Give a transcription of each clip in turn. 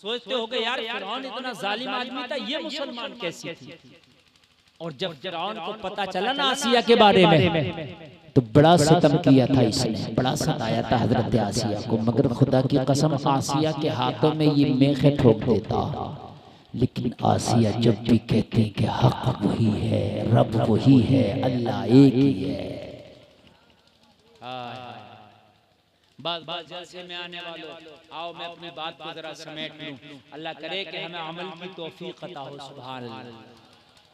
सोचते हो यार फिरौन इतना जालिम आदमी था, ये मुसलमान कैसी थी। और जब फिरौन को पता चला ना आसिया के बारे में तो बड़ा सितम किया था इसने, बड़ा सताया था हजरत आसिया को। मगर खुदा की कसम आसिया के हाथों में ये मेखे ठोक देता। लेकिन आसिया जब भी कहती कि हक वही है, रब वही है, अल्लाह एक ही है। बस बस जलसे में आने वालों, आओ मैं अपनी बात को जरा समेट लूं। अल्लाह करे कि हमें अमल की तौफीक अता हो। सुभान अल्लाह।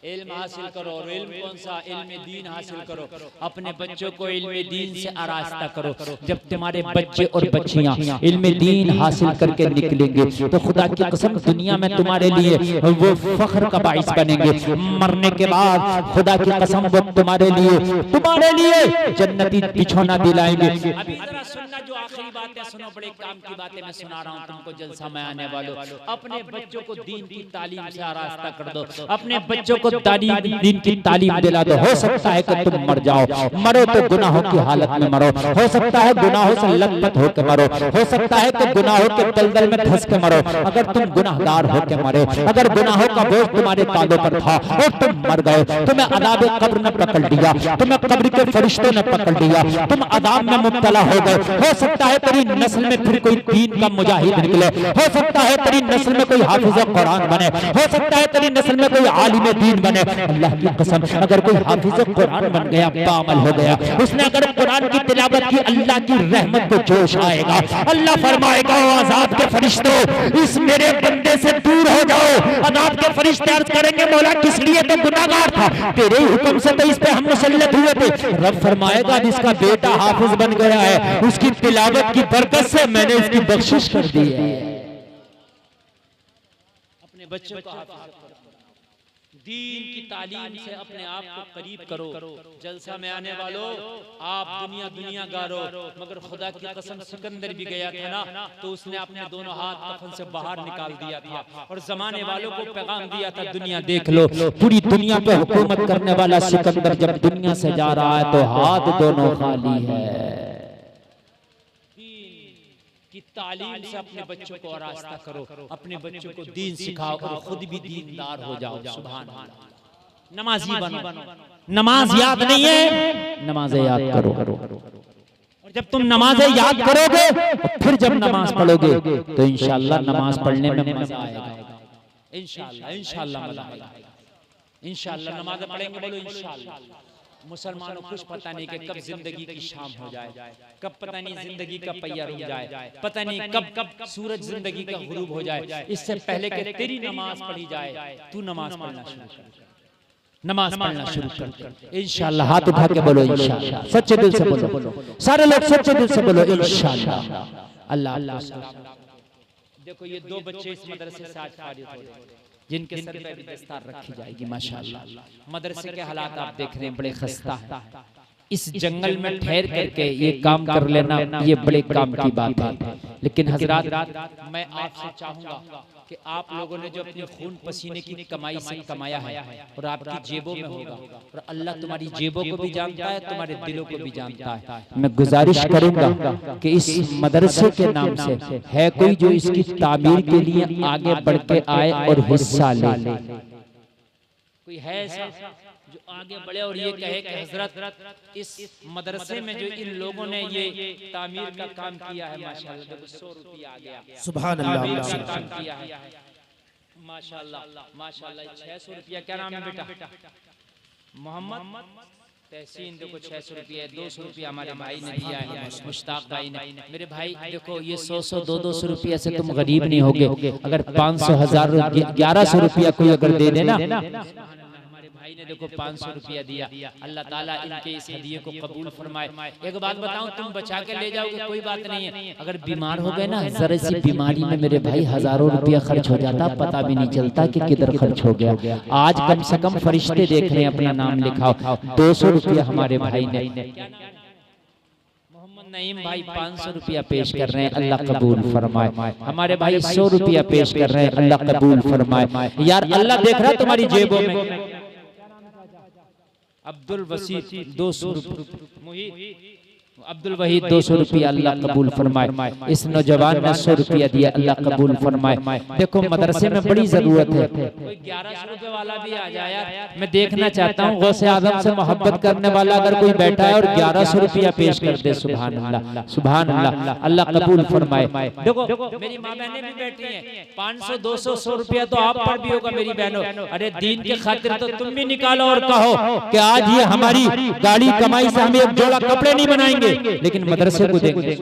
इल्म हासिल करो, और इल्म कौन सा? इल्म दीन हासिल करो। अपने बच्चों को इल्म दीन से आरास्ता करो। जब तुम्हारे बच्चे और बच्चियां इल्म दीन हासिल करके निकलेंगे तो खुदा की कसम दुनिया में तुम्हारे लिए वो फख्र का बाइस बनेंगे। मरने के बाद खुदा की कसम वो तुम्हारे लिए जन्नती बिछौना दिलाएंगे। अभी जरा सुनना, जो आखिरी बातें सुनो, बड़े काम की बातें मैं सुना रहा हूँ तुमको जलसा में आने वालों। अपने बच्चों को दीन की तालीम से आरास्ता कर दो। अपने बच्चों को दीन की तालीम दिला दो। हो सकता है कि तुम मर जाओ, मरो तो गुनाहों की हालत में मरो। हो सकता है गुनाहों से लथपथ होकर मरो। हो सकता है कि गुनाहों के दलदल में धंस के मरो। अगर तुम गुनाहगार होकर मरे, अगर गुनाहों का बोझ तुम्हारे कांधों पर था और तुम मर गए, तुम्हें अदाब कब्र ने पकड़ लिया, तुम्हें कब्र के फरिश्तों ने पकड़ लिया, तुम अदाब में मुब्तला हो गए। हो सकता है तेरी नस्ल में फिर कोई दीन का मुजाहिद निकले। हो सकता है तेरी नस्ल में कोई हाफिज कुरान बने। हो सकता है तेरी नस्ल में कोई आलिम दीन बने। अल्लाह की कसम अगर कोई हाफिज कुरान बन गया, बामल हो गया, उसने अगर कुरान की तिलावत की, अल्लाह की रहमत को जोश आएगा। अल्लाह फरमाएगा अज़ाब के फरिश्तों इस मेरे बंदे से दूर हो जाओ। अज़ाब के फरिश्ते अर्ज करेंगे मौला किस लिए? तो गुनाहगार था, तेरे हुक्म से तो इस पे हम मुसल्लत हुए थे। रब फरमाएगा जिसका बेटा हाफिज बन गया है, उसकी तिलावत की बरकत से मैंने उसकी बख्शिश कर दी है। अपने बच्चों को दीन की तालीम से अपने आप को करीब करो। जलसा में आने वालों, आप दुनिया गारो, मगर खुदा की कसम सिकंदर भी गया था ना तो उसने अपने दोनों हाथ कफन से बाहर निकाल दिया था और जमाने वालों को पैगाम दिया था दुनिया देख लो। पूरी दुनिया पे हुकूमत करने वाला सिकंदर जब दुनिया से जा रहा है तो हाथ दोनों खाली है। की तालीम से अपने बच्चों को आरास्ता करो, अपने बच्चों को दीन सिखाओ और खुद भी दीनदार हो जाओ। सुभान अल्लाह। नमाजी बनो। नमाज याद नहीं है, नमाज़ें याद करो। और जब तुम नमाज़ें याद करोगे फिर जब नमाज पढ़ोगे तो इंशाअल्लाह नमाज पढ़ने में मजा आएगा। इंशाअल्लाह मजा आएगा। इंशाअल्लाह नमाज़ें पढ़ेंगे, बोलो इंशाअल्लाह। मुसलमानों कुछ पता नहीं कि कब जिंदगी की शाम हो जाए, कब पता नहीं जिंदगी का पहिया रुक जाए, पता नहीं कब सूरज जिंदगी का गुरूब हो जाए। इससे पहले कि तेरी नमाज पढ़ी जाए तू नमाज पढ़ना शुरू कर। नमाज पढ़ना शुरू कर इंशाअल्लाह। हाथ उठा के बोलो इंशाअल्लाह, सच्चे दिल से बोलो। सारे लोग सच्चे दिल से बोलो इंशाअल्लाह। अल्लाह देखो ये दो बच्चे इस मदरसे से आज फारिग हो गए जिनके सर पे भी दस्तार रखी जाएगी माशाअल्लाह। मदरसे के हालात आप देख रहे हैं, बड़े खस्ता है। इस जंगल में ठहर करके ये काम कर लेना ये बड़े काम की बात है। लेकिन हजरात मैं आपसे चाहूंगा कि आप लोगों ने जो अपने खून पसीने की कमाई से कमाया है और आपकी जेबों में होगा, और अल्लाह तुम्हारी जेबों को भी जानता है, तुम्हारे दिलों को भी जानता है। मैं गुजारिश करूंगा कि इस मदरसे के नाम से है कोई जो इसकी तामीर के लिए आगे बढ़ के आए और हिस्सा ले। कोई है ऐसा जो आगे बढ़े और ये कहे कि हजरत इस मदरसे में जो इन लोगों ने ये तामीर का काम किया है माशाअल्लाह, देखो 100 रुपया आ गया। सुभान अल्लाह का काम किया है माशाअल्लाह माशाअल्लाह। 600 रुपया, क्या नाम है बेटा? मोहम्मद तहसीन। देखो 600 रुपया, 200 रुपया हमारे भाई ने दिया है, मुश्ताक भाई ने। मेरे भाई देखो ये 100 200 रुपया से तुम गरीब नहीं होगे। अगर 500 1000 1100 रुपया कोई अगर दे देना, भाई ने देखो 500 रुपया दिया। अल्लाह ताला इनके इस हदिये को कबूल फरमाए। एक बात बताऊं, तुम बचा के ले जाओगे कोई बात नहीं है, अगर बीमार हो गए ना जरा सी बीमारी में मेरे भाई हजारों रुपया खर्च हो जाता, पता भी नहीं चलता कि किधर खर्च हो गया। आज कम से कम फरिश्ते देख रहे हैं, अपना नाम लिखाओ। 200 रुपया हमारे भाई ने, नईम भाई 500 रुपया पेश कर रहे हैं, अल्लाह कबूल फरमाए। हमारे भाई 100 रुपया पेश कर रहे हैं, अल्लाह कबूल फरमाए। यार अल्लाह देख रहा है तुम्हारी जेबों में। अब्दुल वसीम 200 रुपये, अब्दुल वहीद 200 रुपया अल्लाह कबूल फरमाए। इस नौजवान ने 100 रुपया दिया, अल्लाह कबूल फरमाए। देखो मदरसे में बड़ी जरूरत है, कोई 1100 रुपए वाला भी आ जाए यार, मैं देखना चाहता हूँ गौसे आजम से मोहब्बत करने वाला अगर कोई बैठा है और 1100 रुपया पेश कर दे, सुभान अल्लाह सुभान अल्लाह, अल्लाह कबूल फरमाए। देखो मेरी माँ बहनें भी बैठी हैं, 500 200 100 रुपया तो आप पर भी होगा मेरी बहनों। अरे दीन के खातिर तो तुम भी निकालो और कहो कि आज ये हमारी गाड़ी कमाई से हम एक जोड़ा कपड़े नहीं बनाएंगे लेकिन मदरसे को देंगे।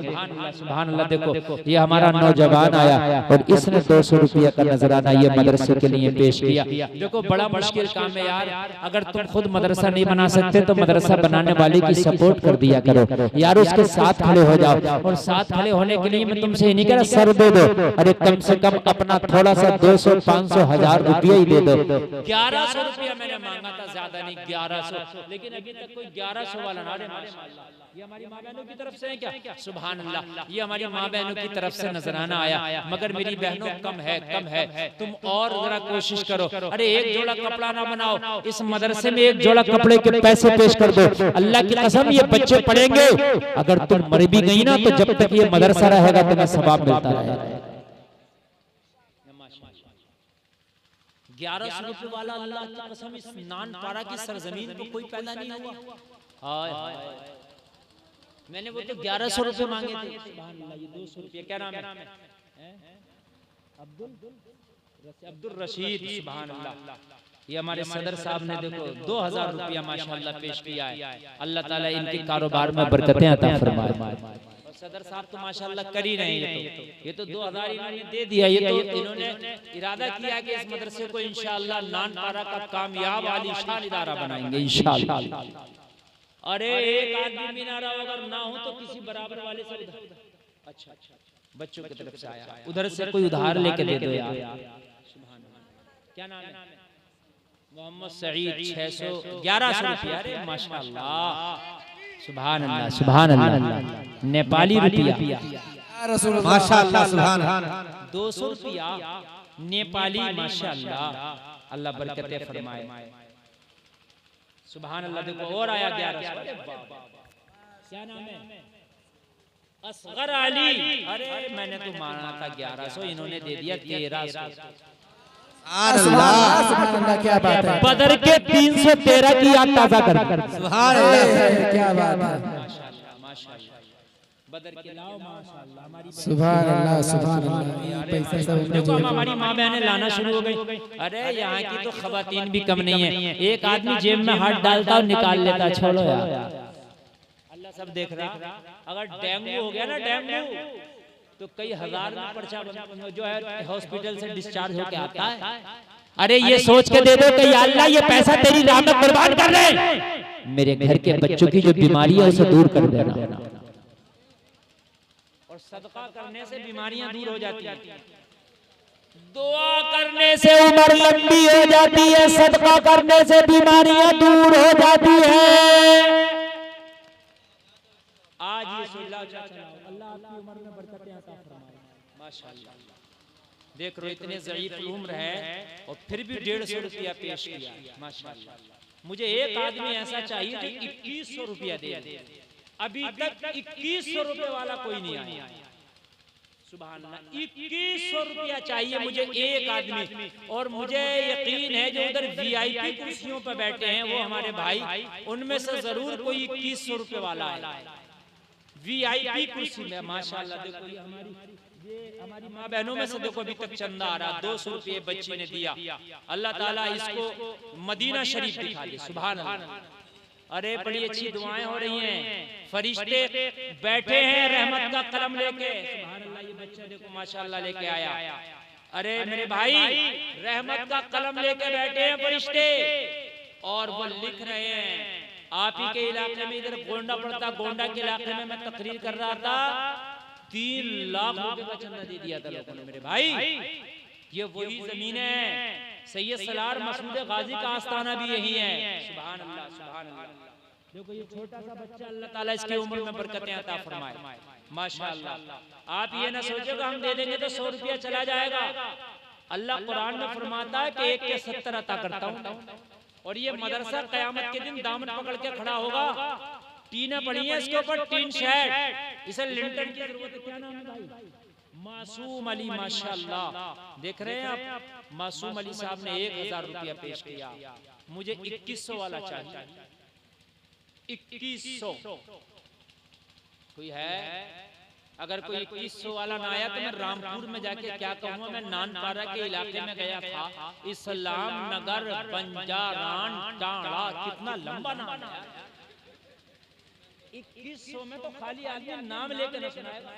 सुभान अल्लाह। देखो ये हमारा नौजवान आया और इसने 200 रुपया का नजराना ये मदरसे के लिए पेश किया। देखो बड़ा मुश्किल काम है यार, अगर तुम खुद मदरसा नहीं बना सकते तो मदरसा बनाने वाले की सपोर्ट कर दिया करो यार, उसके साथ खड़े हो जाओ। और साथ खड़े होने के लिए मैं तुमसे नहीं कह रहा सर दे दो, अरे कम से कम अपना थोड़ा सा 200 500 1000 रुपया ही दे दो। 1100 रुपया मैंने मांगा था, ज्यादा नहीं 1100, लेकिन अभी तक कोई 1100 वाला ना। ये हमारी माँ बहनों की तरफ से है क्या? सुभान अल्लाह, ये हमारी माँ बहनों की तरफ से नजराना आया। मगर मेरी बहनों कम है, तुम और जरा कोशिश करो। अरे एक जोड़ा कपड़ा ना बनाओ, इस मदरसे में एक जोड़ा कपड़े के पैसे पेश कर दो। अल्लाह की कसम ये बच्चे पढ़ेंगे, अगर तुम मर भी गई ना तो जब तक ये मदरसा रहेगा तुम्हें सवाब मिलता रहेगा। 1100 रुपए वाला अल्लाह की कसम इस नान पारा की सरजमीन पर कोई पैदा नहीं हुआ। मैंने वो तो 1100 रुपए मांगे थे, ये 200 रुपए। क्या नाम है? अब्दुल रशीद। सुभान अल्लाह। ये हमारे सदर साहब ने देखो 2000 रुपया माशाअल्लाह पेश किया है। अल्लाह ताला इनके कारोबार में बरकतें अता फरमाए। सदर साहब तो माशाअल्लाह कर ही रहे हैं, ये तो 2000 इन्होंने दे दिया। ये तो इन्होंने इरादा किया कि इस मदरसे को इंशाअल्लाह नान पारा का कामयाब आलीशान इदारा बनाएंगे इंशाअल्लाह। अरे एक आदमी भी ना रहा, अगर ना हो तो किसी बराबर वाले से उधार। अच्छा बच्चों की तरफ से आया, उधर से कोई उधार लेके दे दो यार। क्या नाम है? मोहम्मद सईद। 1100 रुपया। अरे माशाअल्लाह सुभान अल्लाह सुभान अल्लाह। नेपाली रुपया माशाअल्लाह सुभान अल्लाह। 200 रुपया नेपाली माशाअल्लाह, अल्लाह बरकतें फरमाए। सुभान अल्लाह। देखो और आया 1100। क्या नाम है? असगर अली। अरे मैंने तो माना था 1100, इन्होंने दे दिया 1300। क्या बात है, बदर के 313 की याद ताजा कर। सुभान अल्लाह, क्या बात है, माशाअल्लाह माशाअल्लाह। बदर के लाओ माशाअल्लाह हमारी सुभान अल्लाह सुभान अल्लाह। पैसा सब देखो हम हमारी माँ बहनें लाना शुरू हो गई। अरे यहाँ की तो खवातीन भी कम नहीं है, एक आदमी जेब में हाथ डालता और निकाल लेता। छोड़ो यार, अल्लाह सब देख रहा। अगर डेंगू हो गया ना, डेंगू तो कई हजार में पर्चा जो है हॉस्पिटल से डिस्चार्ज होके आता है। अरे ये सोच के दे दो कि या अल्लाह ये पैसा तेरी राह में बर्बाद कर दे, मेरे घर के बच्चों की जो बीमारी है उसे दूर कर देना। और सदका करने से बीमारियां दूर हो जाती हैं, दुआ करने से उम्र लंबी हो जाती है, सदका करने से बीमारियां दूर हो जाती है। आज ये सुल्ला चलाओ, अल्लाह आपकी उम्र में बरकतें अता फरमाए माशाअल्लाह। देख रहे इतने ज़ईफ़ उम्र है और फिर भी 150 रुपया पेश किया माशाअल्लाह। मुझे एक आदमी ऐसा चाहिए जो 2100 रुपया दे। अभी तक 2100 रुपए वाला कोई नहीं आया। सुभान अल्लाह। 2100 रुपया चाहिए मुझे एक आदमी। और मुझे यकीन है जो उधर VIP कुर्सियों पर बैठे हैं वो हमारे भाई, उनमें से जरूर कोई 2100 रुपए वाला है VIP कुर्सी में माशाअल्लाह। देखो ये हमारी माँ बहनों में से देखो अभी तक चंदा आ रहा, 200 रुपये बच्ची ने दिया। अल्लाह ताला इसको मदीना शरीफ दिखा दे। सुभान अल्लाह। अरे बड़ी अच्छी दुआएं हो रही हैं, फरिश्ते बैठे हैं रहमत का कलम लेके। सुभान अल्लाह। ये बच्चा देखो माशाअल्लाह लेके आया। अरे मेरे भाई रहमत का कलम लेके बैठे हैं फरिश्ते और वो लिख रहे हैं। आप ही के इलाके में इधर गोंडा पड़ता, गोंडा के इलाके में मैं तकरीर कर रहा था, 3 लाख रुपए का चंदा दे दिया था लोगों ने। मेरे भाई ये वही जमीन है, सैयद सलार मसूद गाजी का आस्थाना भी यही है। सुभान अल्लाह सुभान अल्लाह। देखो ये छोटा सा बच्चा, अल्लाह ताला इसकी उम्र में बरकतें अता फरमाए माशाअल्लाह। आप ये ना सोचेगा हम दे देंगे तो 100 रुपया चला जाएगा। अल्लाह कुरान में फरमाता है कि 1 के 70 अता करता हूँ। और ये मदरसा कयामत के दिन दामन पकड़ के खड़ा होगा टीना पड़ी है इसके ऊपर, टीन शेड, इसे लिंटर की जरूरत है। क्या नाम है भाई? मासूम अली, माशाल्लाह। देख रहे हैं आप, मासूम अली साहब ने 1000 रुपया पेश किया। मुझे 2100 वाला चाहिए, 2100। कोई है? अगर कोई 2100 वाला ना आया तो मैं रामपुर में जाके क्या कहूँगा, मैं नानपारा के इलाके में गया था, इस्लाम नगर बंजारान टाड़ा, कितना लंबा नाम है। 2100 में तो खाली आदमी नाम लेके न सुनाएगा,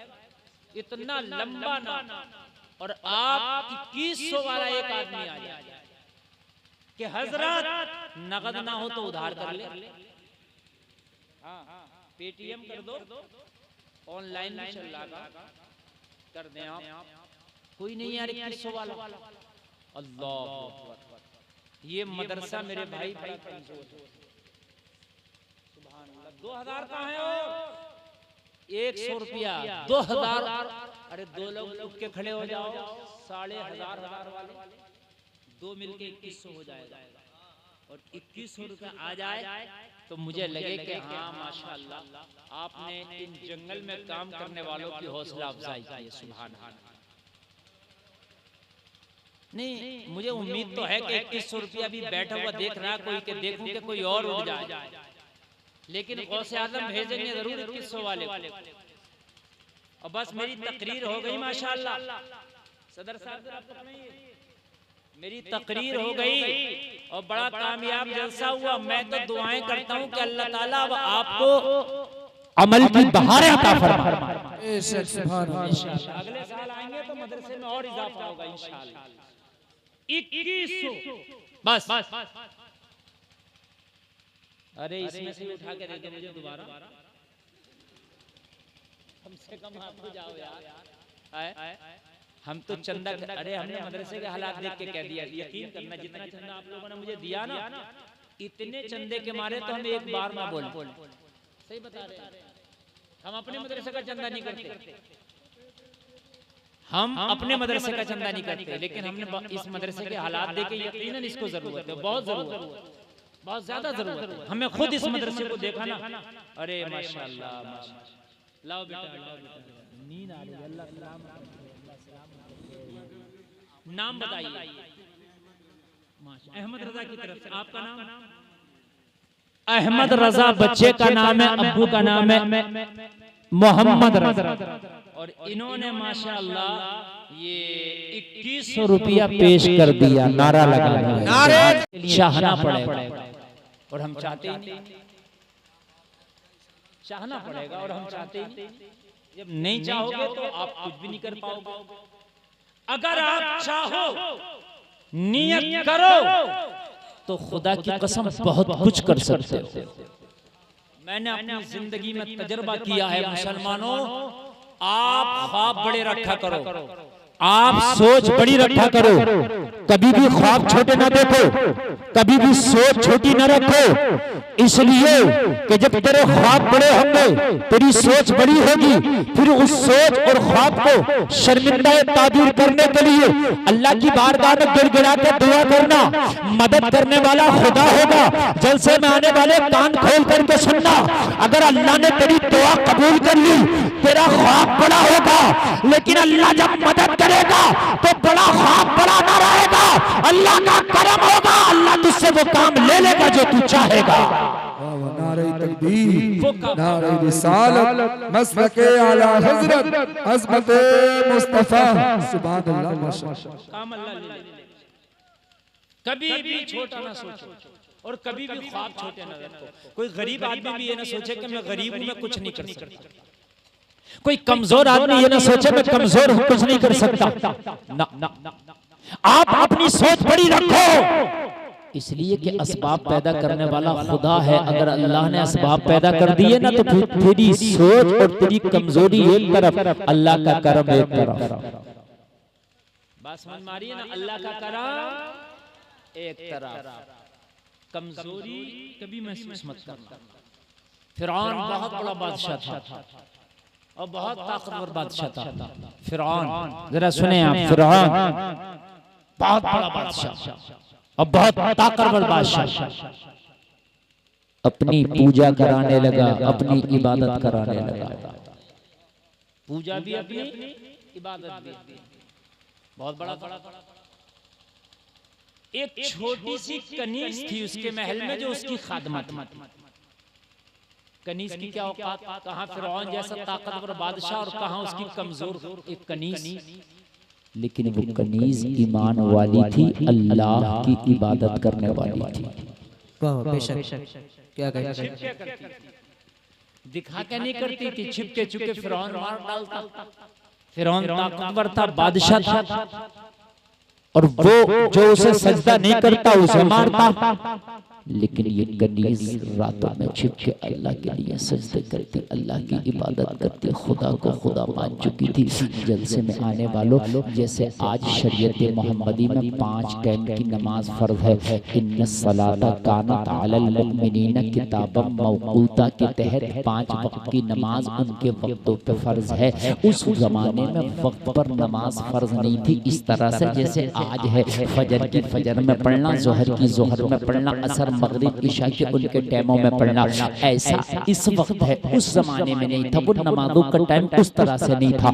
इतना लंबा नाम। और आप 2100 वाला एक आदमी आ जाए कि हजरत नगद ना हो तो उधार कर ले, पेटीएम कर दो, ऑनलाइन में चल रहा कर दें आप। कोई नहीं यार 2100 वाला। अल्लाह, ये मदरसा मेरे भाई बड़ा कमजोर है। सुभान अल्लाह। 2000 का है और 100 रुपया 2000। अरे 2 लोग उठ के खड़े हो जाओ, 1500 वाले 2 मिलके 2100 हो जाएगा। और 2100 रुपया आ जाए तो मुझे लगे कि हाँ माशाअल्लाह आपने इन जंगल में काम करने वालों की हौसला अफजाई की है। सुभान अल्लाह। नहीं, मुझे उम्मीद तो है कि 2100 रुपया भी बैठा हुआ देख रहा कोई, के देखूं कि कोई और उठ जाए, लेकिन गौसे आजम भेजेंगे जरूर 2100 वाले। और बस मेरी तकरीर हो गई माशाअल्लाह। सदर साहब मेरी तकरीर हो गई और बड़ा कामयाब जलसा हुआ। मैं तो दुआएं करता हूं कि अल्लाह ताला अब आपको अमल की बहारें अता फरमाए। इंशाअल्लाह अगले साल आएंगे तो मदरसे में और इजाफा होगा इंशाअल्लाह। 2100 बस। अरे इसमें से उठा के दे दो मुझे दोबारा, कम से कम आप तो जाओ यार। हम तो चंदा, अरे हमने मदरसे के हालात देख के कह दिया, यकीन करना जितना चंदा आप लोगों ने मुझे दिया ना, इतने चंदे के मारे तो हम एक बार ना बोल। सही बता रहे हैं, हम अपने मदरसे का चंदा नहीं करते, हम अपने मदरसे का चंदा नहीं करते, लेकिन हमने इस मदरसे के हालात देख के यकीनन इसको जरूरत है, बहुत जरूरत है, बहुत ज्यादा जरूरत है। हमें खुद इस मदरसे को देखा ना, अरे माशाअल्लाह। लाओ बेटा, नींद आ रही है। अल्लाह नाम बताइए। अहमद रजा की तरफ से आपका नाम? अहमद रजा बच्चे का नाम है, अब्बू का नाम है मोहम्मद रजा। और इन्होंने माशाअल्लाह ये 2100 रुपया पेश कर दिया। नारा लगा, नारे चाहना पड़ेगा और हम चाहते ही नहीं, चाहना पड़ेगा और हम चाहते ही नहीं। जब नहीं चाहोगे तो आप कुछ भी नहीं कर पाओगे। अगर आप चाहो, नियत करो, तो खुदा की कसम बहुत कुछ कर सकते हो। मैंने अपनी जिंदगी में तजर्बा किया है मुसलमानों, आप ख्वाब बड़े रखा करो, आप सोच बड़ी रखा करो, कभी भी ख्वाब छोटे ना देखो, कभी भी सोच छोटी ना रखो, इसलिए कि जब तेरे ख्वाब बड़े होंगे, तेरी सोच बड़ी होगी, फिर उस सोच और ख्वाब को शर्मिंदा ताबीर करने के लिए अल्लाह की बारगाह में गिड़गिड़ा के दुआ करना। मदद करने वाला खुदा होगा, जलसे में आने वाले कान खोल करके सुनना। अगर अल्लाह ने तेरी दुआ कबूल कर ली, तेरा ख्वाब बड़ा होगा, लेकिन अल्लाह जब मदद करेगा तो बड़ा ख्वाब बड़ा ना रहेगा, अल्लाह का करम होगा, अल्लाह तुझसे वो काम ले लेगा जो तू चाहेगा। नारे तकबीर, नारे रिसालत, मसलके आला हजरत, अज़मत मुस्तफा, सुभान अल्लाह माशाअल्लाह। काम अल्लाह ले ले। कभी भी छोटा ना सोचो और कभी भी ख्वाब छोटे ना रखो। कोई गरीब आदमी भी ये ना सोचे कि मैं गरीब हूं, मैं कुछ नहीं कर सकता। कोई कमजोर आदमी ये ना सोचे मैं कमजोर हूं, कुछ नहीं कर सकता। ना ना, आप अपनी सोच बड़ी रखो, इसलिए कि असबाब पैदा करने वाला खुदा है। अगर अल्लाह ने असबाब पैदा कर दिए ना, तो फिर तेरी सोच और तेरी कमजोरी एक तरफ, अल्लाह का करम एक तरफ। बात समझ में आ रही है ना? अल्लाह का करम एक तरफ, कमजोरी कभी महसूस मत करना। फिरौन बहुत बड़ा बादशाह था और बहुत ताकतवर बादशाह था। फिरौन, जरा सुने आप, फिरौन बहुत बड़ा बादशाह और बहुत ताकतवर बादशाह। अपनी पूजा कराने लगा, अपनी इबादत कराने लगा। पूजा भी अपनी, इबादत भी। बहुत बड़ा एक छोटी सी कनीज थी उसके महल में जो उसकी खादमत। कनीज की क्या औकात, कहां फिरौन जैसा ताकतवर बादशाह और कहां उसकी कमजोर एक कनीज। लेकिन वो कनीज ईमान वाली थी, अल्लाह की इबादत करने वाली थी। क्या कहे, दिखा के नहीं करती थी, छिपके चुके फिरौन मार डालता। फिरौन ताकतवर था, बादशाह था, और वो जो उसे सजदा नहीं करता उसे मारता। लेकिन ये कनीज रातों में छिप के अल्लाह के लिए सजदे करती, अल्लाह की इबादत करती, खुदा को खुदा मान चुकी थी। जलसे में आने वालों, जैसे आज शरीयत मोहम्मदी में 5 टाइम की नमाज फर्ज है, इन्ना सलाता कानत अलल मुमिनीना किताबम मौकूता के तहत 5 वक्त की नमाज उनके वक्तों पे फर्ज है। उस जमाने में वक्त पर नमाज फर्ज नहीं थी इस तरह से जैसे आज है। फजर की फजर में पढ़ना, जोहर की जोहर में पढ़ना, असर मगरिब ईशा के उनके टाइमों में पढ़ना, ऐसा इस वक्त है। उस जमाने में नहीं था, वो नमाजों का टाइम उस तरह से नहीं था।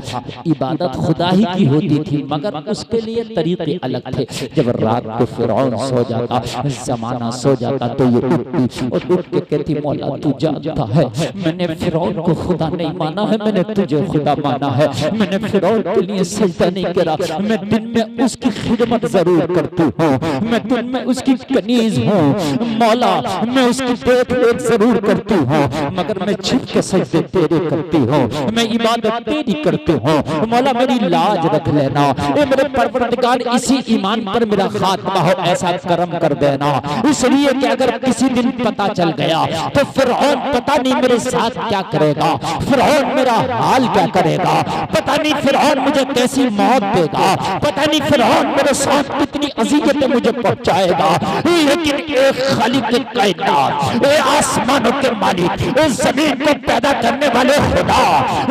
इबादत खुदा ही की होती थी, मगर उसके लिए तरीके अलग थे। जब रात को फिरौन सो जाता, जमाना सो जाता, तो ये उठती और उठ के कहती, मौला तू जानता है मैंने फिरौन को खुदा नहीं माना है, मैंने तुझे खुदा माना है। मैंने फिरौन के लिए सजदा नहीं करा, मैं दिन में उसकी खिदमत जरूर करती हूँ, मैं दिन में उसकी कनीज हूँ मौला, मैं उसकी देख रेख जरूर करती हूँ, मगर मैं छिप के सजदे तेरे करती हूँ, मैं इबादत तेरी करती हूँ। मौला मेरी लाज रख लेना, ए मेरे परवरदिगार, इसी ईमान पर मेरा खात्मा हो, ऐसा करम कर देना। इसलिए कि अगर किसी दिन पता चल गया तो फिरौन पता नहीं मेरे साथ क्या करेगा, फिरौन मेरा हाल क्या करेगा, पता नहीं फिरौन मुझे कैसी मौत देगा, पता नहीं फिरौन मेरे साथ कितनी अज़ियतें मुझे पहुंचाएगा। लेकिन एक खालिक कायनात, ए आसमानों के मालिक, इस जमीन को पैदा करने वाले खुदा,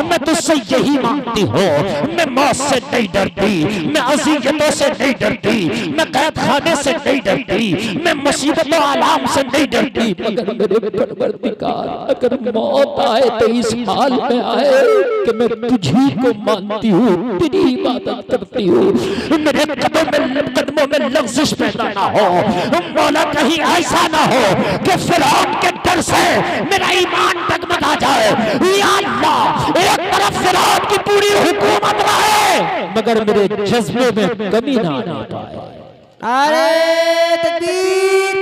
मैं तुझसे यही मांगती हूँ, मैं मौत से नहीं डरती, मैं अज़ियतों से नहीं डरती, मैं कैद खाने से नहीं डरती, मैं मुसीबतों आलाम से नहीं डरती, मगर मेरे परवरदिगार अगर मौत आए तो इस हाल में आए कि मैं तुझी को मानती हूँ, तेरी इबादत करती हूँ, मेरे कदमों में लग़ज़िश पैदा ना हो। मौला कहीं ऐसा ना हो कि फिरौन के डर से मेरा ईमान डगमगा जाए। या अल्लाह, एक तरफ फिरौन की पूरी हुकूमत रहे, मगर मेरे जज्बे में कमी ना आने पाए। नारे तकबीर,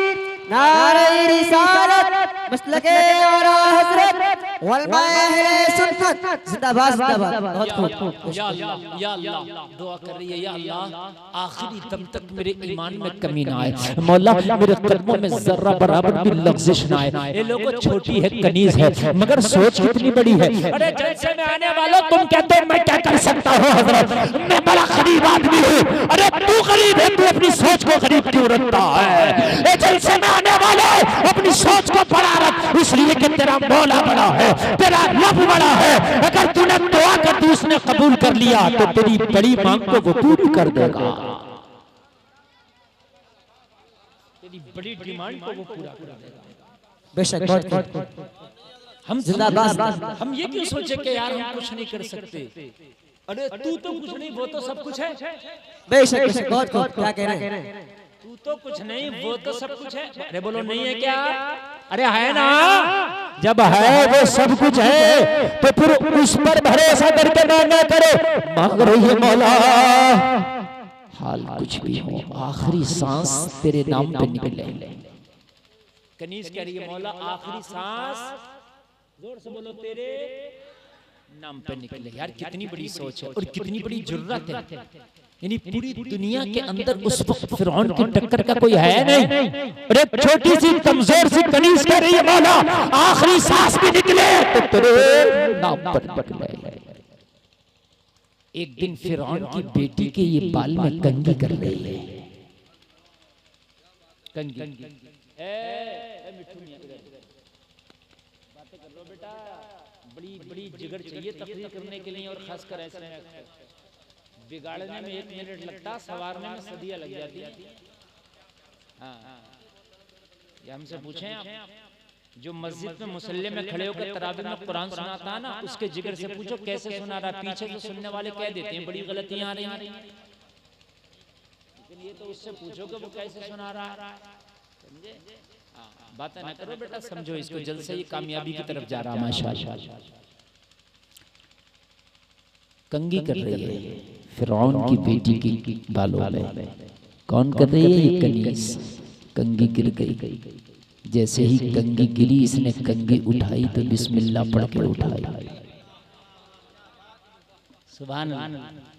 नारे रिसालत, मसलके आला हज़रत उलमाए अहले सुन्नत जिंदाबाद जिंदाबाद। बहुत खूब। या अल्लाह, या अल्लाह, दुआ कर रही है, या अल्लाह आखिरी दम तक मेरे ईमान में कमी ना आए। मौला मेरे कदमों में जर्रा बराबर भी लग़ज़िश ना आए। ये लोगों छोटी है, कनीज है, मगर सोच कितनी बड़ी है। अरे जलसे में आने वालों, तुम कहते हो मैं क्या कर सकता हूँ हजरत, मैं बड़ा गरीब आदमी हूँ। अरे तू गरीब है, तू अपनी सोच को गरीब क्यों रखता है? जलसे में आने वाले अपनी सोच को बड़ा रख, इसलिए कि तेरा मौला बड़ा है, तेरा रब बड़ा है। अगर तूने दुआ कर दी, उसने कबूल कर लिया, तो तेरी बड़ी मांग को वो पूरी कर देगा, तेरी बड़ी डिमांड को वो पूरा कर देगा। बेशक बहुत हम जिंदाबाद। हम ये क्यों सोचे कि यार हम कुछ नहीं कर सकते? अरे तू तो कुछ नहीं, वो तो सब कुछ है। बेशक बेशक बहुत खूब। क्या कह रहे हैं? तू तो कुछ नहीं, वो तो सब कुछ है। अरे बोलो नहीं है क्या? अरे है ना, जब है वो सब कुछ है तो फिर उस पर भरोसा करके मांगा करो। मांग रही है मौला, हाल कुछ भी हो, आखिरी सांस तेरे नाम पे निकले। कनीज कह रही है, मौला आखिरी सांस, जोर से बोलो, तेरे नाम पे निकले। यार कितनी बड़ी सोच है और कितनी बड़ी जरूरत है। यानी पूरी दुनिया के अंदर उस वक्त फिरौन की टक्कर का कोई है नहीं। अरे छोटी सी कमजोर सी कनीज कह रही है, मौला आखिरी सांस भी निकले तो तेरे नाम पर निकले। एक दिन फिरौन की बेटी के ये बाल में कंघी कर रही है, कंघी। बातें कर लो बेटा, बड़ी बड़ी जिगर चाहिए तकरीर करने के लिए, और खासकर ऐसे में बिगाड़ने में 1 मिनट लगता, सवारने में सदियां लग जाती। हाँ, ये हमसे पूछें आप, जो मस्जिद में मुसल्ले में खड़े होकर तरावी में कुरान सुनाता है ना, उसके जिगर से पूछो कैसे सुना रहा है। पीछे तो सुनने वाले कह देते हैं बड़ी गलतियां आ रही हैं, लेकिन ये तो उससे पूछो कि वो कैसे सुना रहा है। समझे? बातें ना करो बेटा, समझो इसको। जल्द से ये कामयाबी की तरफ जा रहा है माशाअल्लाह। कंगी कर रही है फिरौन की बेटी की बालों में। कौन कर रही है? ये कनीज। कंगी गिर गई। जैसे ही कंगी गिरी, इसने कंगी उठाई तो बिस्मिल्लाह पढ़ के उठाई। सुभान अल्लाह।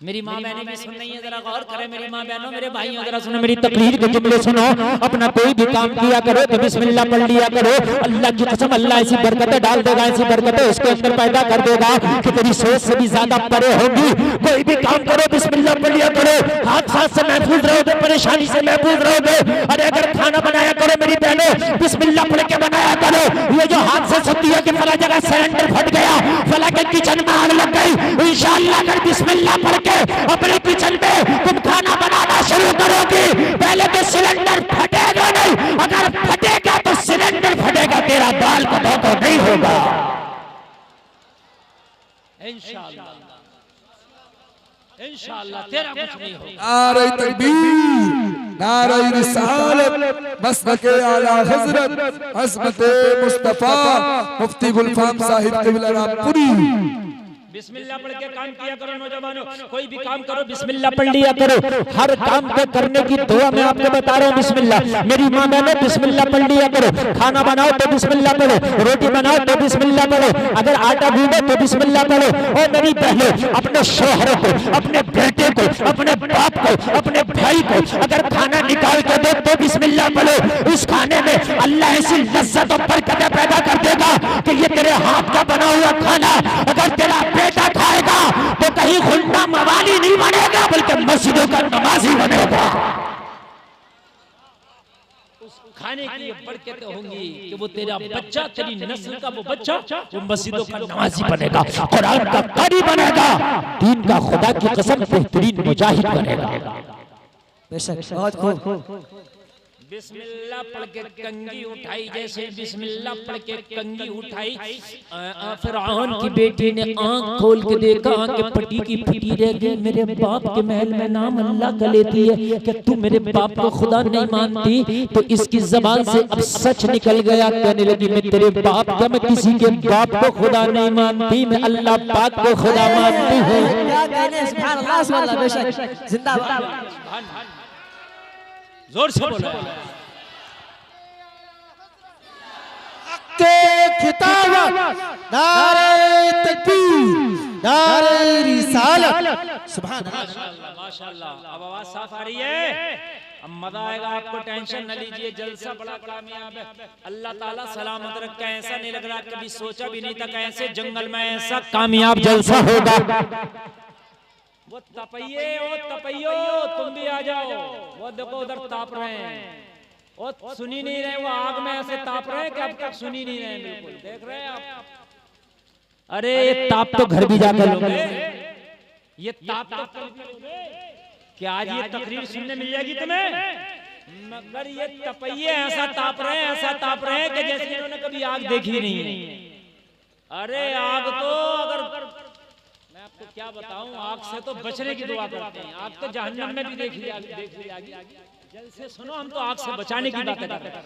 मेरी माँ बहनें भी सुन रही हैं, जरा गौर करें। मेरी माँ बहनों, मेरे भाइयों, जरा सुनो मेरी तकरीर के जुमले सुनो। अपना कोई भी काम किया करो तो बिस्मिल्लाह पढ़ लिया करो। अल्लाह की कसम, अल्लाह ऐसी बरकतें डाल देगा, ऐसी बरकतें उसके अंदर पैदा कर देगा कि तेरी सोच से भी ज्यादा परे होगी। कोई भी काम करो बिस्मिल्लाह पढ़ लिया करो। हादसा से महफूज रहोगे, परेशानी से महफूज रहोगे। अरे अगर खाना बनाया करो मेरी बहनों, बिस्मिल्लाह पढ़ के बनाया करो। ये जो हादसा होती है कि फला जगह सिलेंडर फट गया, फला के किचन में आग लग गई, इंशाअल्लाह अगर बिस्मिल्लाह पढ़ के अपने किचन में तुम खाना बनाना शुरू करोगे, पहले तो सिलेंडर फटेगा नहीं, अगर फटेगा तो सिलेंडर फटेगा, तेरा बाल का धोखा नहीं होगा इंशाअल्लाह। इंशाअल्लाह तेरा कुछ नहीं होगा। नारे तकबीर, नारे रिसालत, मसलके आला हजरत अज़मत मुस्तफा मुफ्ती गुलफाम साहिब क़िबला रामपुरी। बिस्मिल्लाह पढ़ के काम किया करो नौजवानों। कोई भी काम करो बिस्मिल्लाह पढ़ लिया करो। हर काम को करने की दुआ मैं आपको बता रहा हूँ बिस्मिल्लाह। मेरी माँ बहनों बिस्मिल्लाह पढ़ लिया करो। खाना बनाओ तो बिस्मिल्लाह पढ़ो, रोटी बनाओ तो बिस्मिल्लाह पढ़ो, अगर आटा गूंदो तो बिस्मिल्लाह पढ़ो। और मेरी बहनों, अपने शौहर को, अपने बेटे को, अपने बाप को, अपने भाई को अगर खाना निकाल के दो तो बिस्मिल्लाह पढ़ो। उस खाने में अल्लाह ऐसी लज्जत और बरकतें पैदा कर देगा कि ये तेरे हाथ का बना हुआ खाना अगर तेरा बेटा खाएगा तो कहीं गुंडा मवाली नहीं बनेगा, बल्कि मस्जिदों का नमाजी बनेगा। उस खाने की ये बरकतें होंगी कि वो तेरा बच्चा, तेरी नस्ल का वो बच्चा, वो मस्जिदों का नमाजी बनेगा, कुरान का कारी बनेगा, दीन का खुदा की कसम बेहतरीन मुजाहिद बनेगा। बेशक, बहुत खूब। बिस्मिल्लाह पढ़ के कंगी उठाई। जैसे बिस्मिल्लाह पढ़ के कंगी उठाई, फिरौन की बेटी ने आंख खोल के देखा, आंखें फटी की फटी रह गई। मेरे बाप के महल में नाम अल्लाह का लेती है कि तू मेरे बाप को खुदा नहीं मानती? तो इसकी जबान से अब सच निकल गया। कहने लगी मैं तेरे बाप का, मैं किसी के बाप को खुदा नहीं मानती, मैं अल्लाह पाक को खुदा मानती हूँ। क्या कहने, सुभान अल्लाह, सुभान अल्लाह। बेशक, जिंदाबाद। जोर से बोलो। के खिताब, नारे तकबीर, नारे रिसालत, सुभान अल्लाह। माशाअल्लाह। अब आवाज साफ आ रही है, अब मजा आएगा आपको। टेंशन न लीजिए, जलसा बड़ा कामयाब है। अल्लाह ताला सलामत रखे। ऐसा नहीं लग रहा, कभी सोचा भी नहीं था कि ऐसे जंगल में ऐसा कामयाब जलसा होगा। वो तपइये, ओ तपइयो, तुम भी आ जाओ। वो देखो उधर ताप रहे हैं, वो सुनी नहीं रहे, वो आग में ऐसे ताप रहे हैं कि अब तक सुनी नहीं रहे। बिल्कुल देख रहे हैं आप। अरे ये ताप तो घर भी जाकर लोगे, ये ताप तो क्या आज ये तकरीर सुनने मिल जाएगी तुम्हें? मगर ये तपइये ऐसा ताप रहे हैं, ऐसा ताप रहे हैं कि जैसे इन्होंने कभी आग देखी नहीं है। अरे आग तो, अगर मैं आपको क्या बताऊं, आग से तो बचने की दुआ करते हैं। आग तो जहन्नम में भी देख ली जाएगी। जल से सुनो, हम तो आग से बचाने की बात करते हैं।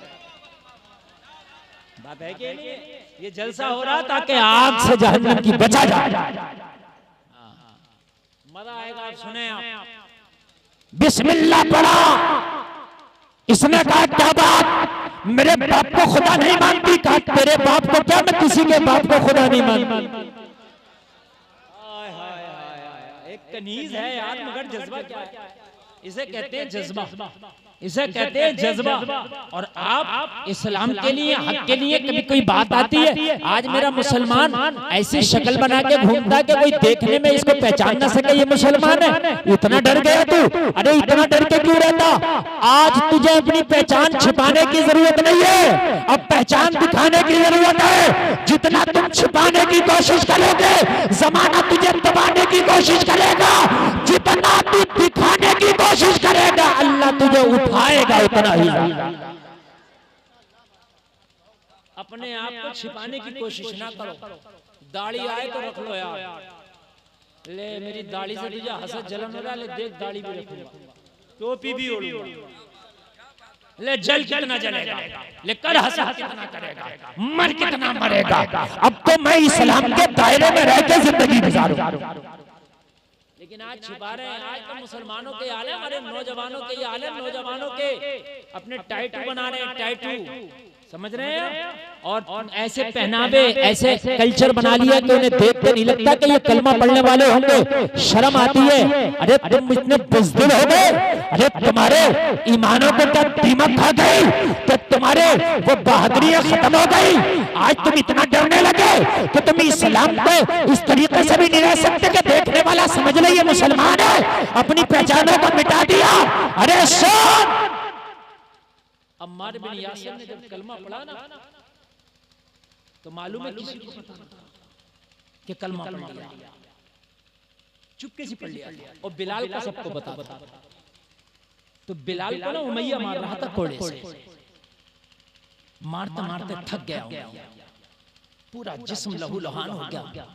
बात है कि नहीं? ये जलसा हो रहा ताकि आग से जहन्नम की बचा जाए। मजा आएगा, आप सुने। आप बिस्मिल्लाह पढ़ा, इसने कहा क्या बात, मेरे बाप को खुदा नहीं मानती? कहा तेरे बाप को क्या, मैं किसी के बाप को खुदा नहीं मानती। एक कनीज है यार, मगर जज्बा क्या है? इसे कहते हैं जज्बा, इसे कहते हैं जज्बा। और आप इस्लाम के लिए, हक के लिए कभी कोई बात आती है, आज मेरा मुसलमान ऐसी शक्ल बना के घूमता है कि कोई देखने में इसको पहचान ना सके ये मुसलमान है। इतना डर गया तू? अरे इतना डर के क्यों रहता? आज तुझे अपनी पहचान छिपाने की जरूरत नहीं है, अब पहचान दिखाने की जरूरत है। जितना तुम छिपाने की कोशिश करोगे, जमाना तुझे दबाने की कोशिश करेगा। जितना तू दिखाने की कोशिश करेगा, अल्लाह तुझे उठाएगा उतना ही। अपने आप को छिपाने की कोशिश ना करो। दाढ़ी आए तो रख लो यार, ले मेरी दाढ़ी से तुझे हसद जलन हो रहा, ले देख दाढ़ी भी रखूंगा, टोपी भी ओढ़ूंगा, ले जल कितना जलेगा, ले कर हसद कितना करेगा, मर कितना मरेगा, अब तो मैं इस्लाम के दायरे में रह के जिंदगी गुजारूंगा। लेकिन आज छिपा रहे हैं। आज तो मुसलमानों के हाल है, हमारे नौजवानों के ये हाल है, नौजवानों के अपने टाइटू बना रहे हैं, टाइटू, समझ रहे हैं, और ऐसे पहनावे, ऐसे कल्चर बना लिया कि उन्हें देख कर नहीं लगता कि ये कलमा पढ़ने वाले होंगे, शर्म आती है। अरे तुम इतने बुज़दिल हो गए, अरे तुम्हारे ईमानों को क्या दीमक खा गई, तो तुम्हारे वो बहादुरियां खत्म हो गई। आज तुम इतना डरने लगे कि तुम इस्लाम को इस तरीके से भी नहीं रह सकते कि देखने वाला समझ ले ये मुसलमान है, अपनी पहचानों को मिटा दिया। अरे सुन, अम्मार बिन यासिर ने जब कलमा पढ़ा ना, तो मालूम है किसी को पता नहीं कि कलमा पढ़ लिया, चुपके से पढ़ लिया, और बिलाल को सबको बता। तो बिलाल को ना उमैया मार रहा था कोड़े से, मारते मारते थक गया, पूरा जिस्म लहू लुहान हो गया,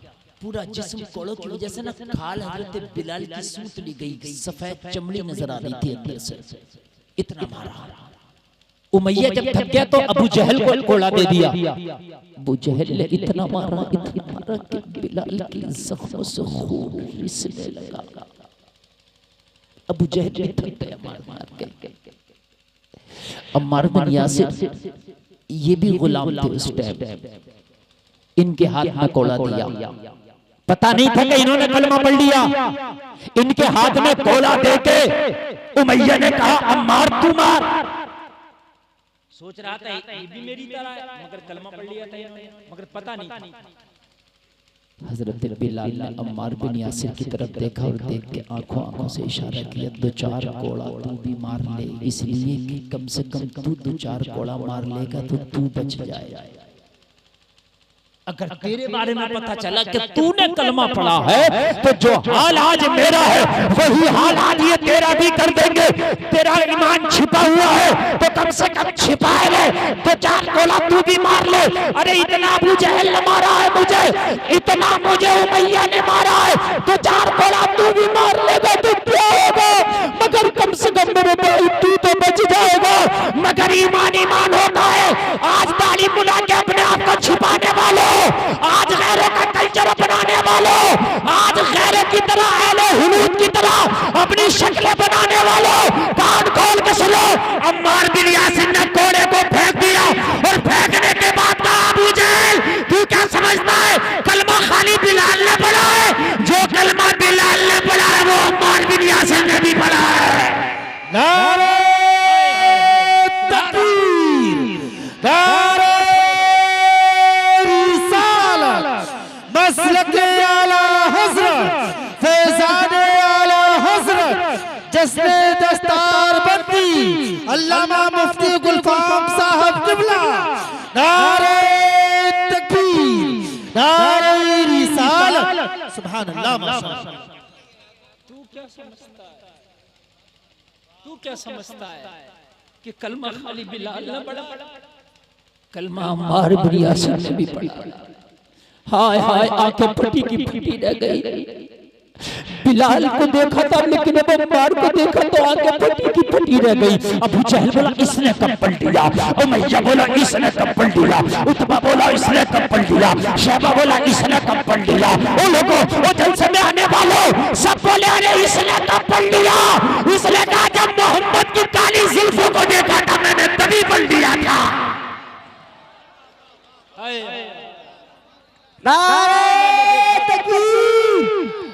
पूरा जिस्म कोड़ों की वजह से ना खाल हजरत बिलाल की सूत ली गई, सफेद चमड़ी नजर आ रही थी अंदर से, इतना मारा। उमैया जब थक गया तो अबू जहल को कोड़ा दे दिया। अबू जहल ने इतना मारा कि बिलाल की जख्मों से खून रिसने लगा। अबू जहल ने थक गया मार मार के। अम्मार बिन यासिर ये भी गुलाम थे उस टाइम, इनके हाथ में कोड़ा दिया, पता नहीं था कि इन्होंने कलमा पढ़ लिया। इनके हाथ में कोड़ा देके उमैया ने कहा अम्मार तू मार। सोच रहा था ये भी मेरी तरह है, मगर कलमा पढ़ लिया था इन्होंने, मगर पता नहीं। हजरत बिलाल ने अम्मार बिन यासिर की तरफ देखा और देख के आंखों से इशारा किया, दो चार कोड़ा तू भी मार ले, इसलिए कि कम से कम तू दो चार कोड़ा मार लेगा तो तू बच जाएगा। अगर तेरे बारे में पता चला कि तूने कलमा पढ़ा है तो जो हाल आज मेरा है वही हाल आज ये तेरा भी कर देंगे। तेरा ईमान छिपा हुआ है तो कम से कम छिपाए ले, तो चार गोला तू भी मार ले। अरे इतना अबू जहल ने मारा है मुझे, इतना मुझे उमैया ने मारा है, तो चार गोला तू भी मार लेगा तो क्या होगा, मगर कम से कम मेरे भाई तू तो बच जाएगा। मगर ईमान ईमान होता है। आज दाढ़ी मुला के अपने आप को छिपाने वालों, आज गैरों का कल्चर अपनाने वालों, आज गैरों की तरह अहले हुलूद की तरह अपनी शक्लें बनाने वालों, कान खोल के सुनो। अम्मार बिन यासिर ने कोड़े को फेंक दिया और फेंकने के बाद कहा अबू जहल तू क्या समझता है कलमा खाली बिलाल ने पढ़ा है? जो कलमा बिलाल ने पढ़ा है वो अम्मार बिन यासिर ने भी पढ़ा है। नारे तकबीर, नारे मसलके आला हज़रत, फैज़ाने आला हज़रत, जिसने दस्तार बंदी अल्लामा मुफ्ती गुलफाम साहब क़िबला। नारे तकबीर, नारे रिसालत, सुभान अल्लाह माशाअल्लाह। तू क्या समझता है, तू क्या समझता है कि कलमा खाली बिलाल ने पढ़ा? कलमा अम्मार बिन यासिर ने भी पढ़ा। हाय हाय आंखें फटी की फटी रह गई। बिलाल को देखा था लेकिन अब अम्मार को देखा तो आंखें फटी की फटी रह गई। अबू जहल बोला इसने कब पढ़ लिया, उमैया बोला इसने कब पढ़ लिया, उतबा बोला इसने कब पढ़ लिया, शैबा बोला इसने कब पढ़ लिया। वो लोगों वो जलसे में आने वालों सब बोले अरे इसने कब पढ़ लिया। इसने कहा जब मोहम्मद की काली जुल्फों को देखा था मैंने तभी पढ़ लिया था। नारे तकबीर,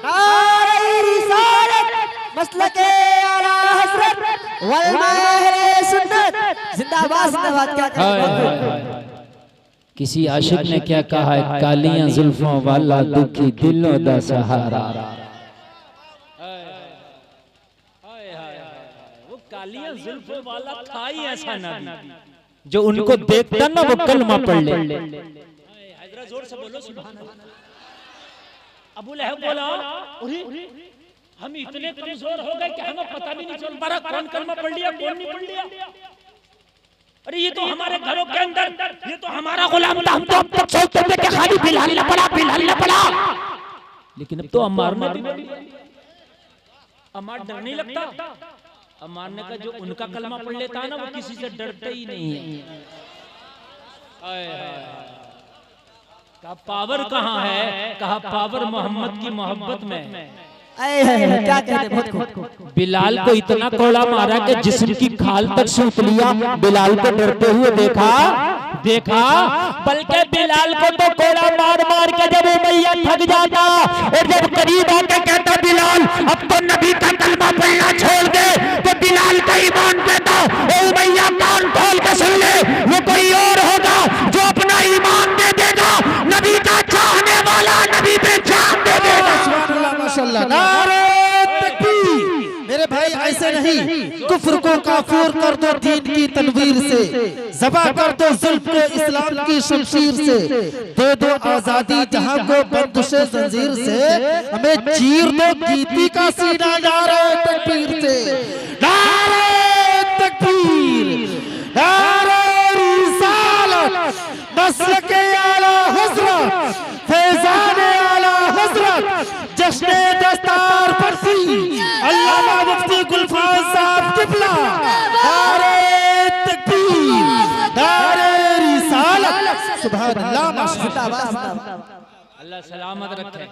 नारे रिसालत, मसलके आला हज़रत वल महरे सुन्नत, जिंदाबाद जिंदाबाद। क्या किसी आशिक ने क्या कहा है, कालियां जुल्फों वाला दुखी दिलों दा सहारा। वो कालियां जुल्फों वाला था ही ऐसा नबी जो उनको देखता ना वो कलमा पढ़ ले। जोर से बोलो सुभान अल्लाह। अबू लहब बोला अरे हम इतने कमजोर हो गए कि हमें पता भी नहीं चल पा रहा कौन कलमा पढ़ लिया कौन नहीं पढ़ लिया। अरे ये तो हमारे घरों के अंदर, ये तो हमारा गुलाम था, हम तो अब तक सोचते थे कि खाली बिलाल पड़ा, लेकिन अब तो अम्मार ने भी, अम्मार डर नहीं लगता। अम्मार ने कहा जो उनका कलमा पढ़ लेता है ना वो किसी से डरता ही नहीं है। कहा पावर कहाँ है? कहा पावर मोहम्मद की मोहब्बत में। क्या कहते बहुत बिलाल को इतना कोड़ा मारा कि जिस्म की खाल तक सूख लिया। बिलाल को डरते हुए देखा, बल्कि बिलाल को तो कोड़ा मार के जब उमैया थक जाता और जब करीब आके कहता बिलाल अब तो नबी का कलमा पढ़ना छोड़ दे, तो बिलाल का ईमान देता। उमैया कान खोल के सुन ले, वो कोई और होगा जो अपना ईमान दे देगा, नबी का चाहने वाला नबी पे जान दे देगा। माशाअल्लाह, नारे तकबीर। मेरे भाई ऐसे नहीं, कुफ्र को काफूर कर दो दीन की तनवीर से, ज़बा कर दो जुल्म को इस्लाम की शमशीर से, दे दो आजादी जहां को बंदिशे जंजीर से, हमें चीर दो गीती का सीना। नारे तकबीर से, नारे तकबीर, नारे रिसालत, मसलके आला हज़रत, फैज़ाने आला हज़रत, जश्न दस्तार परसी अल्लामा मुफ्ती गुलफाम साहब किबला। नारे तकबीर, नारे रिसालत, सुभान अल्लाह, माशाअल्लाह। अल्लाह सलामत रखे।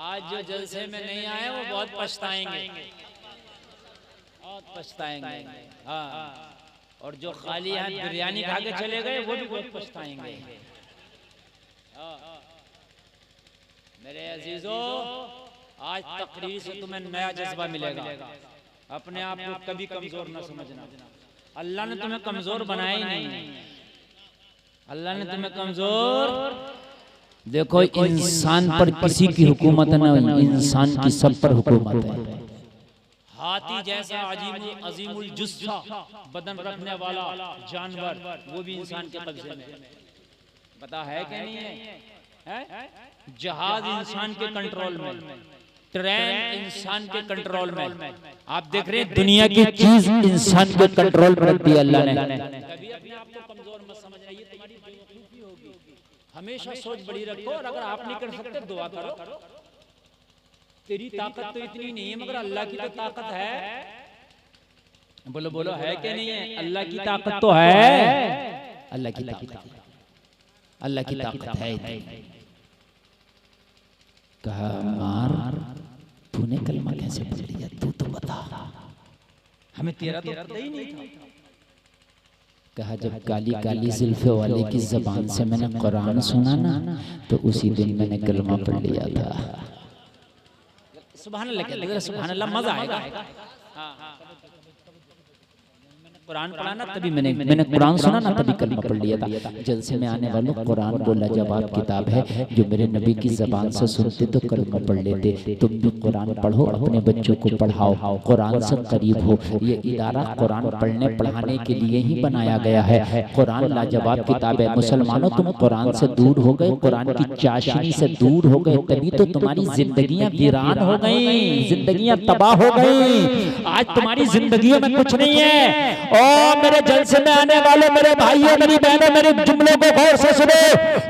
आज जो जलसे में नहीं आए वो बहुत पछताएंगे, हाँ। और जो खाली हाथ बिरयानी खा के चले गए वो भी बहुत पछताएंगे। मेरे अजीजों, आज तकरीर से तुम्हें नया जज्बा मिलेगा। अपने आप को कभी कमजोर न समझना। अल्लाह ने तुम्हें कमजोर बनाया ही नहीं, अल्लाह ने तुम्हें कमजोर। देखो इंसान पर किसी की हुकूमत नहीं, इंसान की सब पर हुकूमत है। हाथी जैसा अजीमुल जुस्सा बदन रखने वाला जानवर वो भी इंसान के कब्जे में, पता है क्या नहीं है? जहाज इंसान के कंट्रोल में, ट्रेन इंसान के कंट्रोल में। आप देख रहे हैं दुनिया की चीज इंसान के कंट्रोल में रख दी अल्लाह ने। कभी अपने आप को कमजोर मत समझना, ये तुम्हारी बेवकूफी होगी। हमेशा सोच बड़ी रखो, और अगर आप नहीं कर सकते दुआ करो। तेरी ताकत तो इतनी नहीं है, मगर अल्लाह की तो ताकत है। बोलो है कि नहीं है? अल्लाह की ताकत तो है, अल्लाह की ताकत है। कहा मार तूने कलमा कैसे पढ़ लिया, तू तो बता, हमें तेरा तो पता ही नहीं था। कहा जब काली काली जुल्फे वाले की जबान से मैंने कुरान सुना ना, तो उसी दिन मैंने कलमा पढ़ लिया था। सुभान अल्लाह, सुभान अल्लाह, मजा आएगा। कुरान पढ़ा ना तभी मैंने कुरान सुना ना तभी कलमा पढ़ लिया था। जलसे में आने वालों, कुरान बोला जवाब किताब है, जो मेरे नबी की जबान से सुनते तो कलमा पढ़ लेते। तुम भी कुरान पढ़ो, अपने बच्चों को पढ़ाओ, कुरान से करीब हो। ये इदारा कुरान पढ़ने पढ़ाने के लिए ही बनाया गया है। कुरान लाजवाब किताब है। मुसलमानों, तुम कुरान से दूर हो गए, कुरान की चाशनी से दूर हो गए, तभी तो तुम्हारी जिंदगियां वीरान हो गई, जिंदगियां तबाह हो गई। आज तुम्हारी जिंदगियों में कुछ नहीं है। और मेरे जलसे में आने वाले मेरे भाइयों, मेरी बहनों, मेरे जुमलों को गौर से सुनो।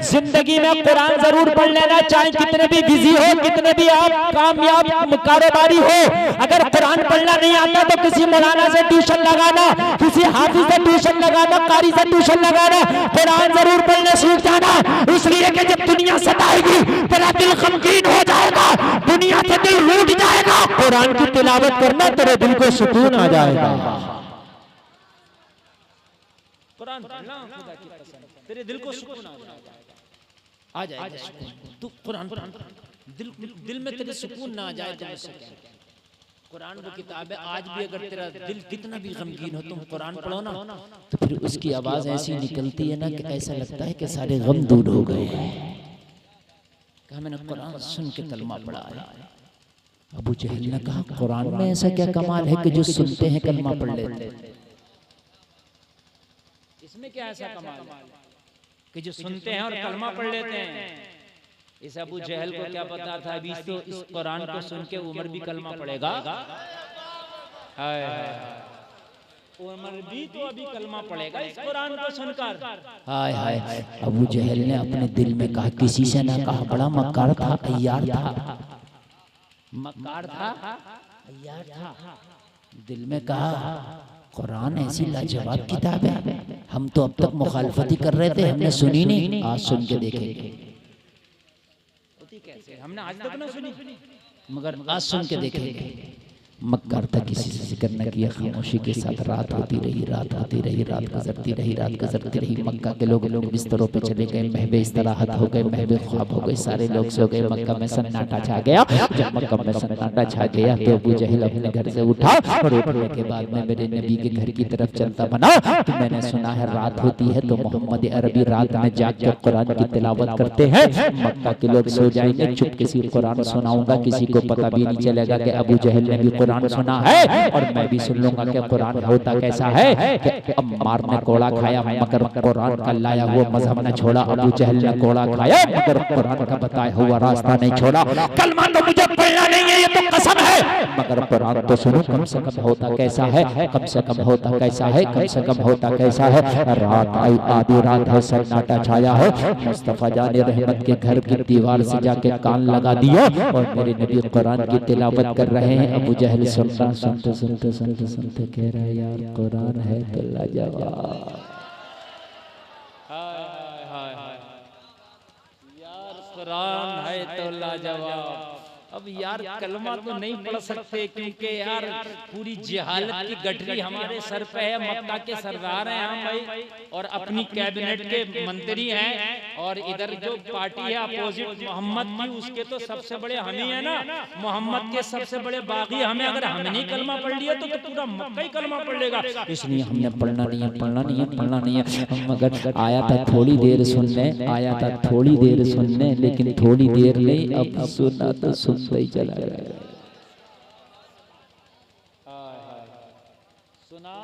जिंदगी में कुरान जरूर पढ़ लेना, चाहे कितने भी बिजी हो, कितने भी आप कामयाब कारोबारी हो। अगर कुरान पढ़ना नहीं आता तो किसी मौलाना से ट्यूशन लगाना, किसी हाफिज से ट्यूशन लगाना, कारी से ट्यूशन लगाना। कुरान जरूर पढ़ने सीख जाना, इसलिए कि जब दुनिया सताएगी तेरा दिल गमगीन हो जाएगा, दुनिया से दिल रूठ जाएगा। कुरान की तिलावत करना, तेरे दिल को सुकून आ जाएगा। कुरान पढ़ना खुदा की कसम, तेरे दिल को सुकून आ जाएगा। तू कुरान दिल में तेरे सुकून ना आ जाए तो मुझसे क्या? कुरान वो किताब है, आज भी अगर तेरा दिल कितना भी गमगीन हो, तुम कुरान पढ़ो ना, तो फिर उसकी आवाज ऐसी निकलती है ना कि ऐसा लगता है कि सारे गम दूर हो गए। कहा मैंने कुरान सुन के कलमा पढ़ा है। अबू जहल ने कहा कुरान में ऐसा क्या कमाल है कि जो सुनते हैं कलमा पढ़ लेते हैं? इसमें क्या ऐसा कमाल है कि जो सुनते हैं और कलमा पढ़ लेते हैं? इस अबू जहल को क्या पता था अभी तो इस कुरान को सुन के उमर भी कलमा पढ़ेगा। उमर भी तो अभी कलमा पड़ेगा इस कुरान को सुनकर। हाय हाय, अबू जहल ने अपने दिल में कहा, किसी से ना कहा, बड़ा मक्कार था, अय्यार था, मक्कार था, अय्यार था। दिल में कहा, कुरान ऐसी लाजवाब किताब है, हम तो अब तक मुखालफत ही कर रहे थे, हमने सुनी नहीं, आज सुन के देखेंगे। कैसे हमने आज तक ना सुनी, मगर आज सुन के देखेंगे। मक्कार था, किसी से जिक्र न किया, खामोशी के साथ रात होती रही, रात होती रही, रात गुजरती रही, रात गुजरती रही। मक्का के लोग बिस्तरों पे चले गए, महबे इस्तराहत हो गए, महबे ख्वाब हो गए, सारे लोग सो गए। मक्का में सन्नाटा छा गया। जब मक्का में सन्नाटा छा गया तो अबू जहल अपने घर से उठा और उठने के बाद में मेरे नबी के घर की तरफ चलता बना कि मैंने सुना है रात होती है तो मोहम्मद अरबी रात में जाग कर कुरान की तिलावत करते हैं। मक्का के लोग सो जाएंगे, चुप किसी कुरान सुनाऊंगा, किसी को पता भी नहीं चलेगा कि अबू जहल ने भी कुरान सुना है, और मैं भी सुन लूंगा कि कुरान होता कैसा है। कि अम्मार ने कोड़ा खाया मगर कुरान का लाया हुआ मजहब न छोड़ा, अबू जहल ने कोड़ा खाया मगर कुरान का बताया हुआ रास्ता नहीं छोड़ा। कलमा तो मुझे पढ़ना नहीं है, ये तो कसम है, मगर कुरान तो सुनो, कम से कम होता कैसा है, कम से कम होता कैसा है, कम से कम होता कैसा है। रात आई, आधी रात है, सन्नाटा छाया है। मुस्तफा जान रहमत के घर की दीवार से जाके कान लगा दिया और मेरे नबी कुरान की तिलावत कर रहे हैं। अबू जहल सुनता, सुनते सुनते सुनते सुनते कह रहा है, यार कुरान है तो लाजवाब। यार कुरान है तो लाजवाब। अब यार कलमा तो नहीं पढ़ सकते क्योंकि यार पूरी जहालत की गठरी हमारे सर पे है। मक्का के सरदार हैं हम भाई, और अपनी कैबिनेट के मंत्री हैं, और इधर जो पार्टी है अपोजिट मोहम्मद की, उसके तो सबसे बड़े हम ही है ना, मोहम्मद के सबसे बड़े बागी हमें। अगर हमने नहीं कलमा पढ़ लिया तो पूरा मक्का ही कलमा पढ़ लेगा। इसलिए हमने पढ़ना नहीं है, पढ़ना नहीं है, पढ़ना नहीं है। मगर आया था थोड़ी देर सुनने, आया था थोड़ी देर सुनने, लेकिन थोड़ी देर नहीं, अब सुना तो सुनता ही चला गया। सुना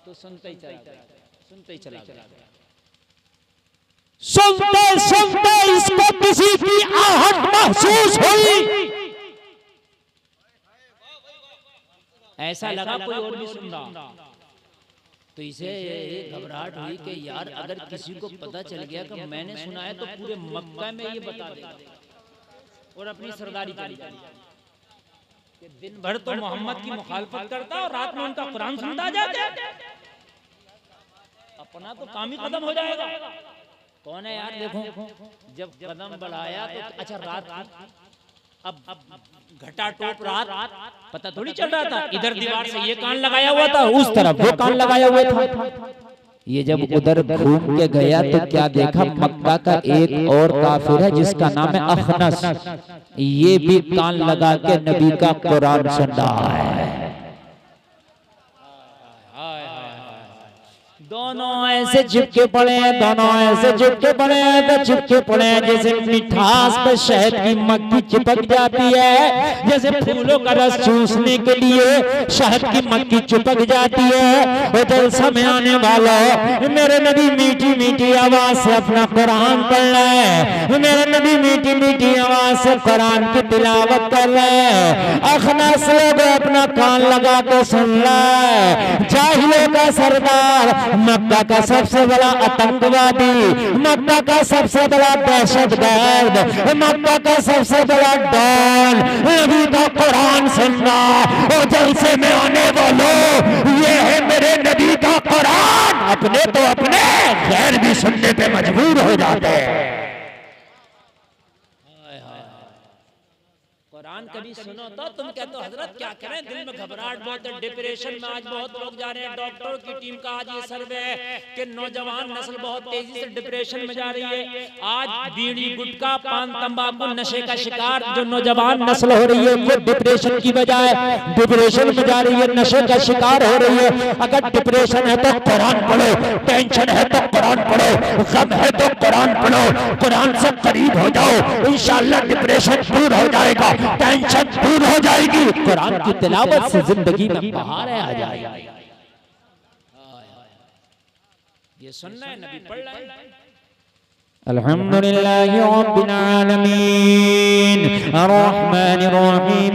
तो सुनते ही चला गया, सुनते ही चला गया। सुनते सुनते इसको किसी की आहट महसूस हुई, ऐसा लगा कोई और भी सुन रहा, तो इसे घबराहट हुई कि यार अगर किसी को पता चल गया कि मैंने सुना है तो पूरे मक्का में ये बता देगा और अपनी सरदारी करेगा। दिन भर तो मोहम्मद की मुखालफत करता और रात में उनका कुरान सुनता जाता, अपना तो काम ही खत्म हो जाएगा। कौन है यार, देखो जब कदम बढ़ाया तो अच्छा रात, अब घटा टोप रात पता थोड़ी चल रहा था। इधर दीवार से ये कान लगाया हुआ था, उस तरफ वो कान लगाया हुआ था। ये जब उधर घूम के गया तो क्या देखा, मक्का का एक और काफिर है जिसका नाम है अखनस, ये भी कान लगा के नबी का कुरान सुन रहा है। दोनों ऐसे चिपके पड़े हैं, दोनों ऐसे चिपके पड़े हैं, तो चिपके पड़े हैं जैसे मिठास पे शहद की मक्खी चिपक जाती है, जैसे फूलों का रस चूसने के लिए शहद की मक्खी चिपक जाती है। उधर समय आने वाला मेरे नबी मीठी मीठी आवाज से अपना कुरान पढ़ रहे हैं, मेरे नबी मीठी मीठी आवाज से कुरान की तिलावत कर रहे हैं। अखनस लोग अपना कान लगा के सुन रहा है। जाहिलों का सरदार, मक्का का सबसे बड़ा आतंकवादी, मक्का का सबसे बड़ा दहशतगर्द, मक्का का सबसे बड़ा डॉन नबी का कुरान सुनना और जलसे में आने वालों, ये है मेरे नबी का कुरान। अपने तो अपने गैर भी सुनने पे मजबूर हो जाते हैं। कुरान कभी सुनो तो तुम कहते हो हजरत क्या करें, दिल में घबराहट बहुत है, डिप्रेशन में आज बहुत लोग जा रहे हैं। डॉक्टरों की टीम का आज ये सर्वे है कि नौजवान नस्ल बहुत तेजी से डिप्रेशन में जा रही है। आज बीड़ी गुटखा पान तंबाकू नशे का शिकार जो नौजवान नस्ल हो रही है वो डिप्रेशन की बजाय डिप्रेशन में जा रही है, नशे का शिकार हो रही है। अगर डिप्रेशन है तो कुरान पढ़ो, टेंशन है तो कुरान पढ़ो, गम है तो कुरान पढ़ो, कुरान से करीब हो जाओ, इंशाअल्लाह डिप्रेशन दूर हो जाएगा, टेंशन दूर हो जाएगी। कुरान की तिलावत से जिंदगी में बहार आ जाएगी। ये सुनना है, नबी पढ़ रहा है। अल्हम्दुलिल्लाहि रब्बिल आलमीन अर्रहमानिर रहीम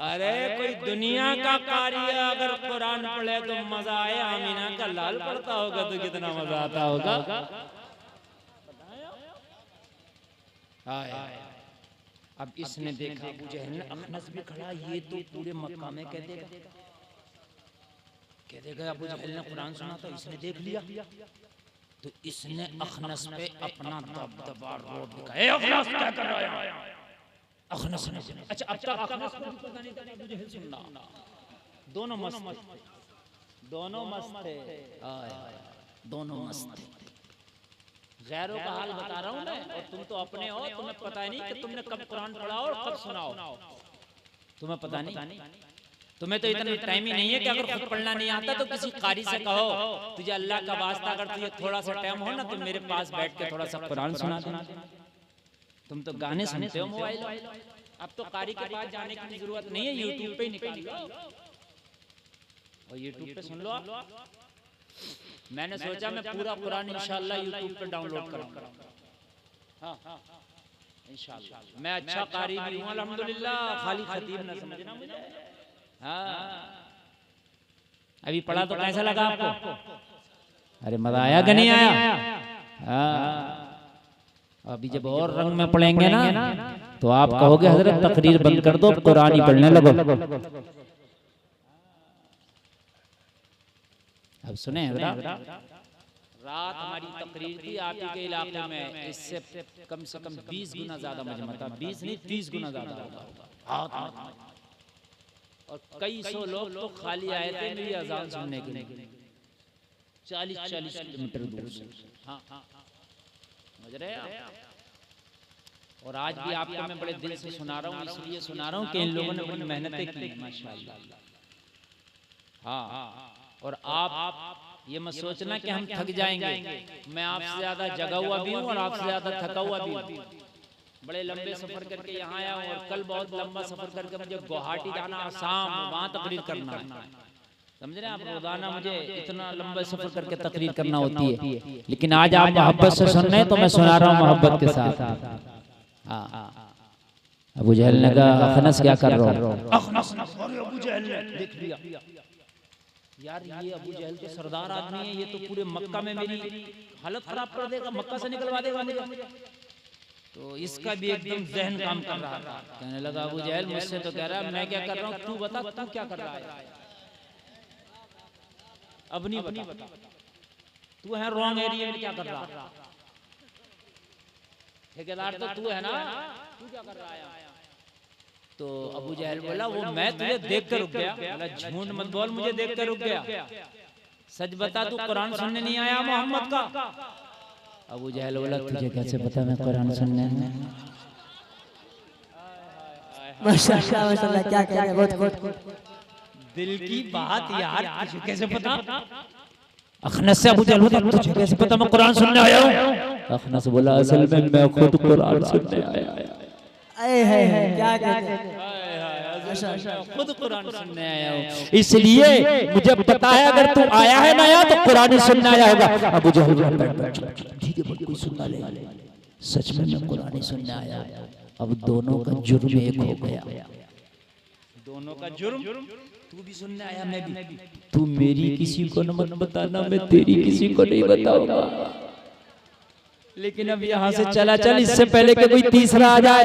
अरे कोई दुनिया का कारी अगर कुरान पढ़े तो मजा आए, आमीना का लाल पढ़ता होगा तो कितना मजा आता होगा। अब इसने देखा अबू जहल ने, अखनस भी खड़ा, ये तो पूरे मक्का में कह देगा अबू जहल ने कुरान सुना था, इसने देख लिया तो इसने अखनस पे अपना दबदबा रोड दिखाया। अखनस क्या कर रहा है? अखनस ने, अच्छा अब तक अखनस को पता नहीं था अबू जहल सुनना। दोनों मस्त थे, दोनों मस्त थे, दोनों मस्त थे। गैरों का हाल बता रहा हूँ मैं, और तुम तो अपने हो, तुम्हें पता नहीं कि तुमने कब कुरान पढ़ा और कब सुनाओ, तुम्हें पता नहीं। तुम्हें तो इतना टाइम ही नहीं है कि अगर खुद पढ़ना नहीं आता तो किसी कारी से कहो तुझे अल्लाह का वास्ता अगर तुझे थोड़ा सा टाइम हो ना तो मेरे पास बैठ के थोड़ा सा कुरान सुना देना। तुम तो गाने सुनते हो मोबाइल, अब तो कारी के पास जाने की जरूरत नहीं है, यूट्यूब पे ही निकाल लो और यूट्यूब पे सुन लो। मैंने सोचा मैं पूरा कुरान इंशाल्लाह यूट्यूब पे डाउनलोड करूंगा। हाँ इंशाल्लाह, मैं अच्छा कारी भी हूँ अल्हम्दुलिल्लाह, खाली खतीब ना समझना मुझे। हाँ अभी पढ़ा तो कैसा लगा आपको? अरे मजा आया कि नहीं आया? हाँ अभी जब और रंग में पढ़ेंगे ना तो आप कहोगे हजरत तकरीर बंद कर दो, कुरान ही पढ़ने लगो। अब सुने हजरत, रात हमारी तकरीर थी आप ही के इलाके में, इससे कम से कम 20 गुना ज्यादा मजमा था, 20 नहीं 30 गुना ज्यादा होगा। और कई सौ लोग तो खाली आए थे मेरी अजान सुनने के लिए, 40-40 किलोमीटर दूर से। हाँ समझ रहे हैं? और आज भी आपको मैं बड़े दिल से सुना रहा हूँ, इसलिए सुना रहा हूँ कि इन लोगों ने बड़ी मेहनतें की माशाअल्लाह। हाँ और आप ये मत सोचना कि हम थक जाएंगे, मैं आपसे ज्यादा जगा हुआ भी हूँ और आपसे ज्यादा थका हुआ भी हूँ। बड़े लंबे सफर करके यहाँ आया हूँ और कल बहुत लंबा सफर करके मुझे गुवाहाटी जाना, आसाम, वहाँ तकरीर करना है। समझ रहे हैं आप? रोजाना मुझे इतना लंबा सफर करके तकरीर करना होती है, लेकिन आज आप मोहब्बत से सुन रहे हैं तो मैं सुना रहा हूँ मोहब्बत के साथ। अबू जहल ने कहा अखनस क्या कर रहा हो? अखनस ने अबू जहल ने देख लिया, यार ये अबू जहल तो सरदार आदमी है, ये तो पूरे मक्का में मेरी हालत खराब कर देगा, मक्का से निकलवा देगा मुझे। तो इसका भी एकदम जहन काम कर रहा था, कहने लगा अबू जहल मुझसे तो कह रहा है मैं क्या कर रहा हूँ, तू बता तू क्या कर रहा है? अब नहीं बता, तू है रॉन्ग एरिया में, क्या कर रहा है? ठेकेदार तो तू है ना, तू क्या कर रहा है? तो अबू जहल बोला वो मैं तुझे देख कर रुक गया। बोला झूठ मत बोल, मुझे देख कर रुक गया, सच बता तू कुरान सुनने नहीं आया मोहम्मद का? अबू जहल बोला तुझे कैसे पता मैं कुरान सुनने आया? माशाअल्लाह माशाअल्लाह, क्या कह रहे हैं, बहुत दिल की बात यार, तुझे कैसे पता? अखनस से अबू जहल बोला तुझे कैसे पता मैं कुरान सुनने आया हूँ? अखनस बोला असल में मैं खुद कुरान सुनने आया। क्या कहते हैं, खुद कुरान सुनने आया हूँ, इसलिए मुझे पता है अगर तू आया है ना यहाँ तो कुरान सुनने आया होगा। अबू जहल ठीक है कोई सुनना ले, सच में मैं कुरान सुनने आया। अब दोनों का जुर्म एक हो गया, दोनों का जुर्म, तू भी सुनने आया मैं भी। तू मेरी किसी को न मत बताना, मैं तेरी किसी को नहीं बताऊंगा, लेकिन अब यहाँ से चला चल, इससे पहले कि कोई तीसरा आ जाए।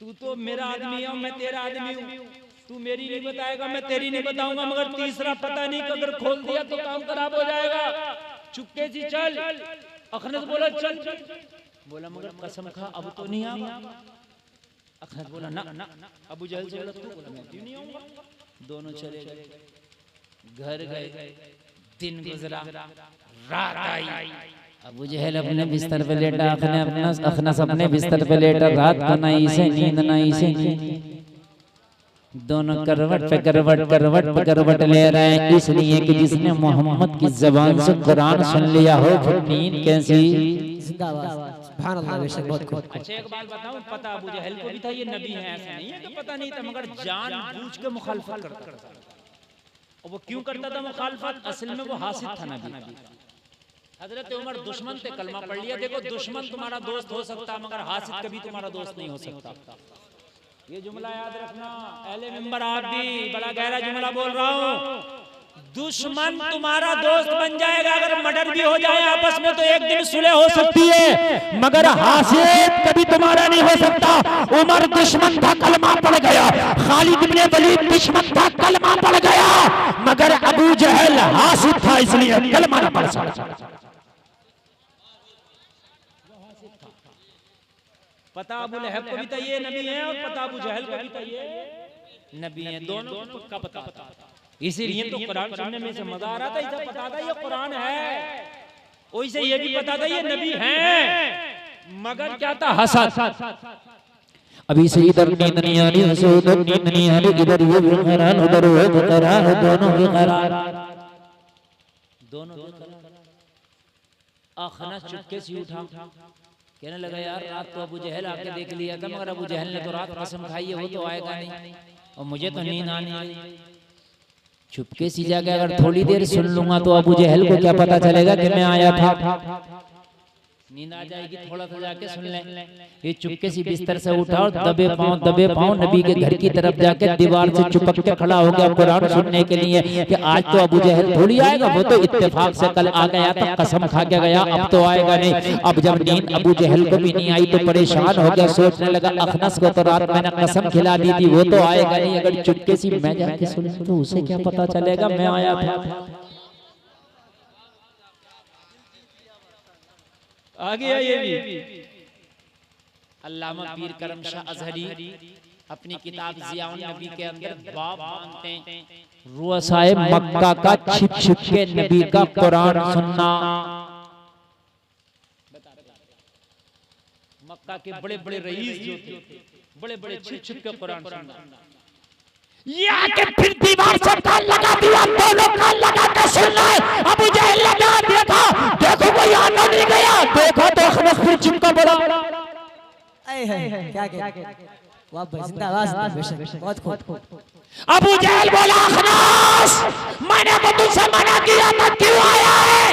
तू तो मेरा आदमी है, मैं तेरा आदमी हूँ, तू मेरी नहीं बताएगा मैं तेरी नहीं बताऊंगा, मगर तीसरा पता नहीं अगर खोल दिया तो काम खराब हो जाएगा, चुपके से चल। अखनस बोला चल, बोला मगर कसम खा अब तो नहीं आऊंगा। अखनस बोला ना, अबू जहल से बोला तू, बोला मैं क्यों नहीं आऊंगा। दोनों चले गए, घर गए, दिन गुजरा, रात आई। अबू जहल अपने बिस्तर पे लेटा, अखनस अपने बिस्तर पे लेटा, रात को ना इसे नींद ना इसे नींद। दोनों करवट पे करवट ले रहे हैं, इसलिए कि जिसने मोहम्मद की जबान से कुरान सुन लिया हो फिर नींद कैसी। जिंदाबाद सुभान अल्लाह बेशक बहुत खूब। अच्छा एक बात बताऊं, पता अबू जहल को भी था ये नबी है, ऐसा नहीं है कि पता नहीं था, मगर जानबूझ के मुखालफत करता था। और वो क्यों करता था मुखालफत? असल में वो हासिद था नबी। हजरत उमर दुश्मन थे, कलमा पढ़ लिया। देखो दुश्मन तुम्हारा दोस्त हो सकता मगर हासिद कभी तुम्हारा दोस्त नहीं हो सकता। ये जुमला याद रखना अहले मिंबर, आप भी बड़ा गहरा जुमला बोल रहा हूँ। दुश्मन तुम्हारा दोस्त बन जाएगा अगर मर्डर भी हो जाए आपस में तो एक दिन सुलह हो सकती है, मगर हासिद कभी तुम्हारा नहीं हो सकता। उमर दुश्मन था, कलमा पड़ गया। खालिद इब्ने वलीद दुश्मन था, कलमा पड़ गया। मगर अबू जहल हासिद था, इसलिए कलमा न पड़ सका। पता अबू लहब को भी था ये नबी है, और पता अबू जहल को भी था ये नबी है, दोनों को पक्का पता था। इसीलिए तो कुरान सुनने में से मजा आ रहा था। इसे पता था ये कुरान है, वैसे ये भी पता था ये नबी है, मगर क्या था हसद। अभी से इधर नींद नहीं आ रही, उसे उधर नींद नहीं आ रही, इधर ये बेकरार उधर वो बेकरार, दोनों बेकरार। आखना चुपके से उठा, कहने लगा यार रात तो अबू जहल आके देख लिया था, मगर अबू जहल ने तो रात कसम खाई है वो तो आएगा नहीं, और मुझे तो नींद आनी है। चुपके सी जाके अगर थोड़ी देर सुन लूंगा तो अबू जहल को क्या पता चलेगा कि मैं आया था। नींद आ जाएगी, थोड़ा सा जाके सुन ले। ये चुपके से बिस्तर से उठा और दबे पांव नबी के घर की तरफ जाके दीवार से चिपक के खड़ा हो गया कुरान सुनने के लिए कि आज तो अबू जहल थोड़ी आएगा, वो तो इत्तेफाक से कल आ गया था, कसम खा के गया, अब तो आएगा नहीं। अब जब नींद अबू जहल को भी नहीं आई तो परेशान हो गया, सोचने लगा अखनस को तो रात मैंने कसम खिला दी थी, वो तो आएगा नहीं, अगर चुपके से मैं जाके सुन तो उसे क्या पता चलेगा मैं आया था। आ गया ये भी। अल्लामा पीर करम शाह अजहरी अपनी किताब ज़ियाउन नबी के अंदर बाब बांधते हैं, रुअसाए मक्का का छिप छिप के नबी का कुरान सुनना। मक्का के बड़े बड़े रईस जो थे, बड़े बड़े छिप छिप के कुरान सुनना। ये आके फिर दीवार से कान लगा दिया, दोनों कान लगा के सुन रहे। अबू जहल लगा देखा, देखो कोई आना नहीं गया, देखो तो अखनस फिर चिपका पड़ा। क्या वाह भाई जिंदाबाद बेशक बहुत खूब। अबू जहल बोला अखनस मैंने तो तुझसे मना किया था, क्यों आया है?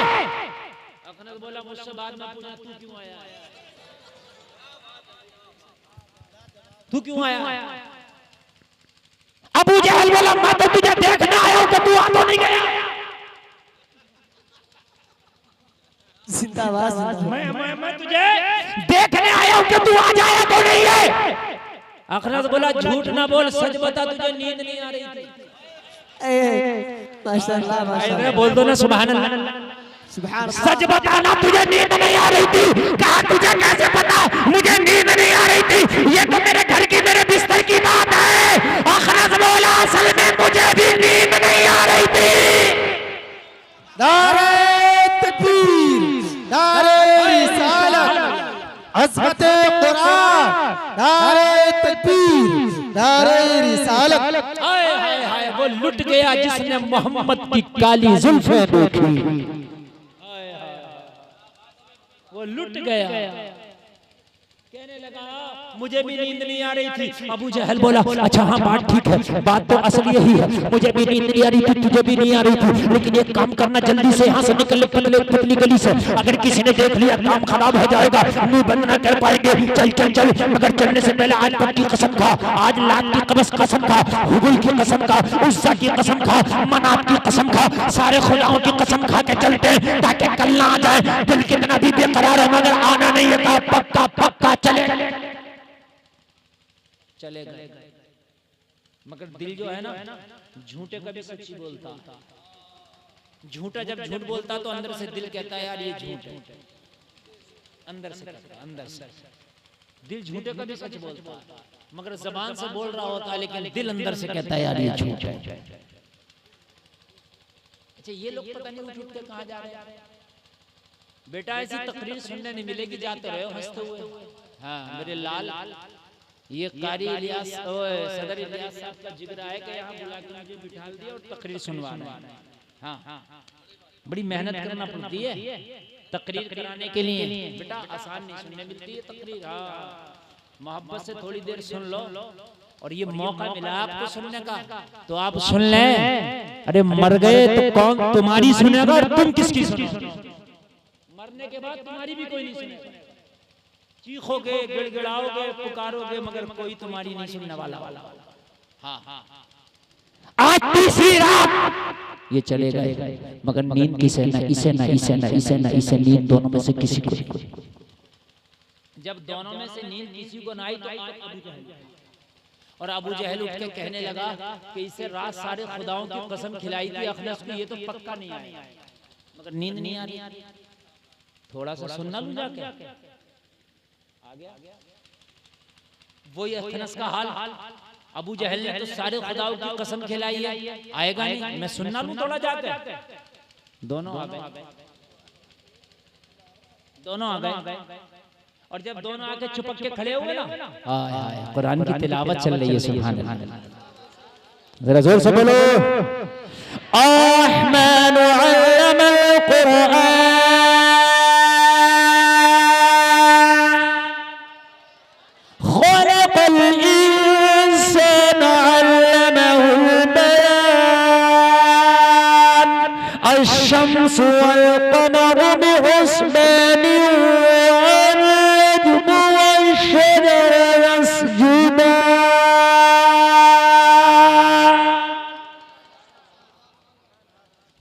अखनस बोला मुझसे बाद में पूछा तू क्यों आया, तू क्यों आया? अबू जहल बोला मैं तो तुझे देखने आया हूं, तो तू आ तो नहीं गया। जिंदाबाद मैं तुझे देखने आया हूं कि तू आ जाया तो नहीं है। अखनस बोला झूठ ना बोल, सच बता तुझे नींद नहीं आ रही थी। माशाल्लाह माशाल्लाह बोल दो ना सुभान अल्लाह। सच बताना तुझे नींद नहीं आ रही थी। कहा तुझे कैसे पता मुझे नींद नहीं आ रही थी? ये तो मेरे घर की मेरे बिस्तर की बात है। अखनस बोला असल में मुझे भी नींद नहीं आ रही थी। नारे तकबीर, नारे रिसालत, अज़मत कुरान, नारे तकबीर, नारे रिसालत। हाय हाय हाय, वो लुट गया जिसने मोहम्मद की काली जुल्फें देखी, वो लुट गया। कहने लगा मुझे भी नींद नहीं आ रही थी। अबू जहल बोला अच्छा हाँ बात ठीक है, बात तो असल यही है, मुझे भी नींद नहीं आ रही थी, तुझे भी नहीं आ रही थी, लेकिन एक काम करना जल्दी से यहाँ से निकल पतली गली से, अगर किसी ने देख लिया काम खराब हो जाएगा, मुंह बंद ना कर पाएंगे। चल चल चल, मगर चलने से पहले आज पट की कसम खा, आज लात की कसम खा, हुबुल की कसम खा, उस्सा की कसम खा, मनात की कसम खा, सारे खुदाओं की कसम खा के चलते ताकि कल ना आ जाए। दिल कितना भी बेकरार है मगर आना नहीं है, पक्का पक्का चले गए। मगर दिल जो है ना झूठे कभी सच्ची बोलता। झूठा जब झूठ बोलता तो अंदर से दिल कहता है यार ये झूठ है, अंदर से दिल झूठे कभी सच बोलता, मगर जबान से बोल रहा होता लेकिन दिल अंदर से कहता है यार ये झूठ है। अच्छा ये लोग पता नहीं उठ के कहां जा रहे हैं। बेटा ऐसी तकरीर सुनने नहीं मिलेगी, जाते रहे हंसते हुए। हाँ मेरे लाल ये कारी इलियास सदर इलियास साहब का जिक्र है कि यहाँ बुला के मुझे बिठा दिया और तकरीर सुनवाना है। हाँ, बड़ी मेहनत करना पड़ती है तकरीर कराने के लिए बेटा, आसान नहीं सुनने मिलती है तकरीर। हाँ, मोहब्बत से थोड़ी देर सुन लो और ये मौका मिला आपको सुनने का तो आप सुन लें। अरे मर गए तो कौन तुम्हारी सुनेगा और तुम किसकी सुनोगे? मरने के बाद तुम्हारी भी कोई नहीं सुनेगा। चीखोगे, गिड़गिड़ाओगे, पुकारोगे, मगर कोई तुम्हारी नहीं सुनने वाला। हाँ, आज तीसरी रात ये चलेगा, मगर नींद किसे ना, इसे ना, इसे ना, इसे ना, इसे नींद दोनों में से किसी को। जब दोनों में से नींद किसी को ना आई तो अबू जहल, और अबू जहल उठ के कहने लगा कि इसे रात सारे खुदाओं की कसम खिलाई थी अखनस की, ये तो पक्का नहीं आया, मगर नींद नहीं आ रही, थोड़ा सा सुनना लूं जाके। आ गया वो ये अखनस का हाल। अबू जहल ने तो सारे खुदाओं की कसम खिलाई है, आएगा नहीं, मैं सुनना लूं थोड़ा जाके। दोनों आ गए, दोनों आ गए, और जब दोनों आके चुपक के खड़े हुए ना, कुरान की तिलावत चल रही है, सुभान अल्लाह, जरा जोर से बोलो। अर्रहमान अल्लमल कुरान, खलक़ल इंसान अल्लमहुल बयान, अश-शम्सु वल क़मरु बिहुस्बान,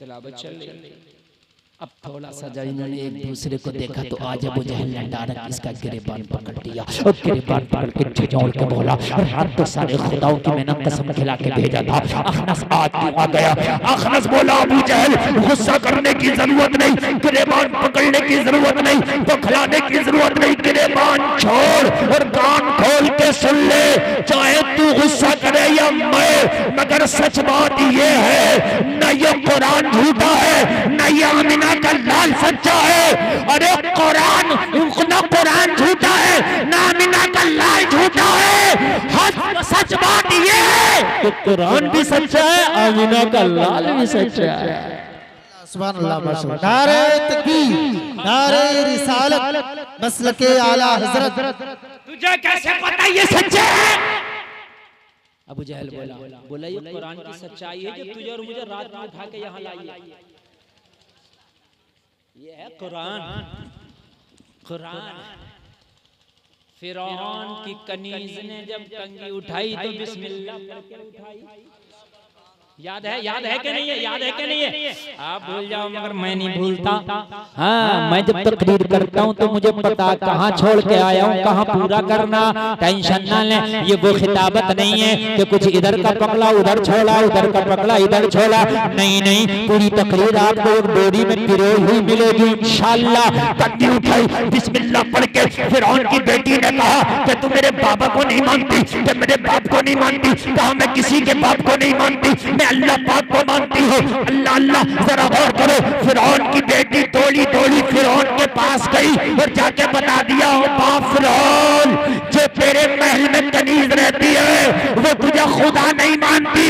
तिलावत चल रही। अब थोड़ा सा जब इन्होंने एक दूसरे को देखा तो आज अबू जहल ने डायरेक्ट इसका गिरेबान पकड़ लिया और गिरेबान पकड़ के झिझोड़ के बोला, और रात तो सारे खुदाओं की मैंने कसम खिला के भेजा था, अखनस आज क्यों आ गया? अखनस बोला, अबू जहल गुस्सा करने की जरूरत नहीं, गिरेबान पकड़ने की जरूरत नहीं, तो खिलाने की जरूरत नहीं, गिरेबान छोड़ और कान खोल के सुन ले, चाहे तू गुस्सा करे या मैं, मगर सच बात ये है, न ये कुरान झूठा है, न ये आमिना का लाल सच्चा है। अरे कुरान, ना कुरान झूठा है, ना आमिना का लाल झूठा है। सच बात ये है कि कुरान भी सच्चा है, आमिना का लाल भी सच्चा है। सुभान अल्लाह, माशाअल्लाह। नारे तकबीर, नारे रिसालत, मसलके आला हजरत। तुझे कैसे पता ये सच्चा है? अबू जहल बोला ये कुरान की सच्चाई है जो तुझे और मुझे रात में उठा के यहाँ लाई है। ये है कुरान। फिरौन की कनीज ने जब कंगी उठाई तो बिस्मिल्लाह पढ़ के उठाई। याद है कि नहीं है? याद है कि नहीं है? आप भूल जाओ मगर मैं नहीं भूलता। हाँ, मैं जब तकरीर करता हूँ तो मुझे पता कहाँ छोड़ के आया हूँ, कहाँ पूरा करना, टेंशन ना ले। ये वो खिताबत नहीं है कि कुछ इधर का पकड़ा उधर छोड़ा, उधर का पकड़ा इधर छोड़ा। नहीं, पूरी तकरीर आपको एक डोरी में पिरोई हुई मिलेगी इंशाअल्लाह। कंगी उठाई, बिस्मिल्लाह पढ़ के फिरौन की बेटी ने कहा कि तू मेरे बाबा को नहीं मानती, कि मेरे बाप को नहीं मानती। कहा मैं किसी के बाप को नहीं मानती, मैं अल्लाह पाक को मानती हूँ। अल्लाह, जरा गौर करो। फिरौन की बेटी दौड़ी फिरौन के पास गई और जाके बता दिया, ओ बाप फिरौन, जो तेरे महल में कनीज रहती है वो तुझे खुदा नहीं मानती।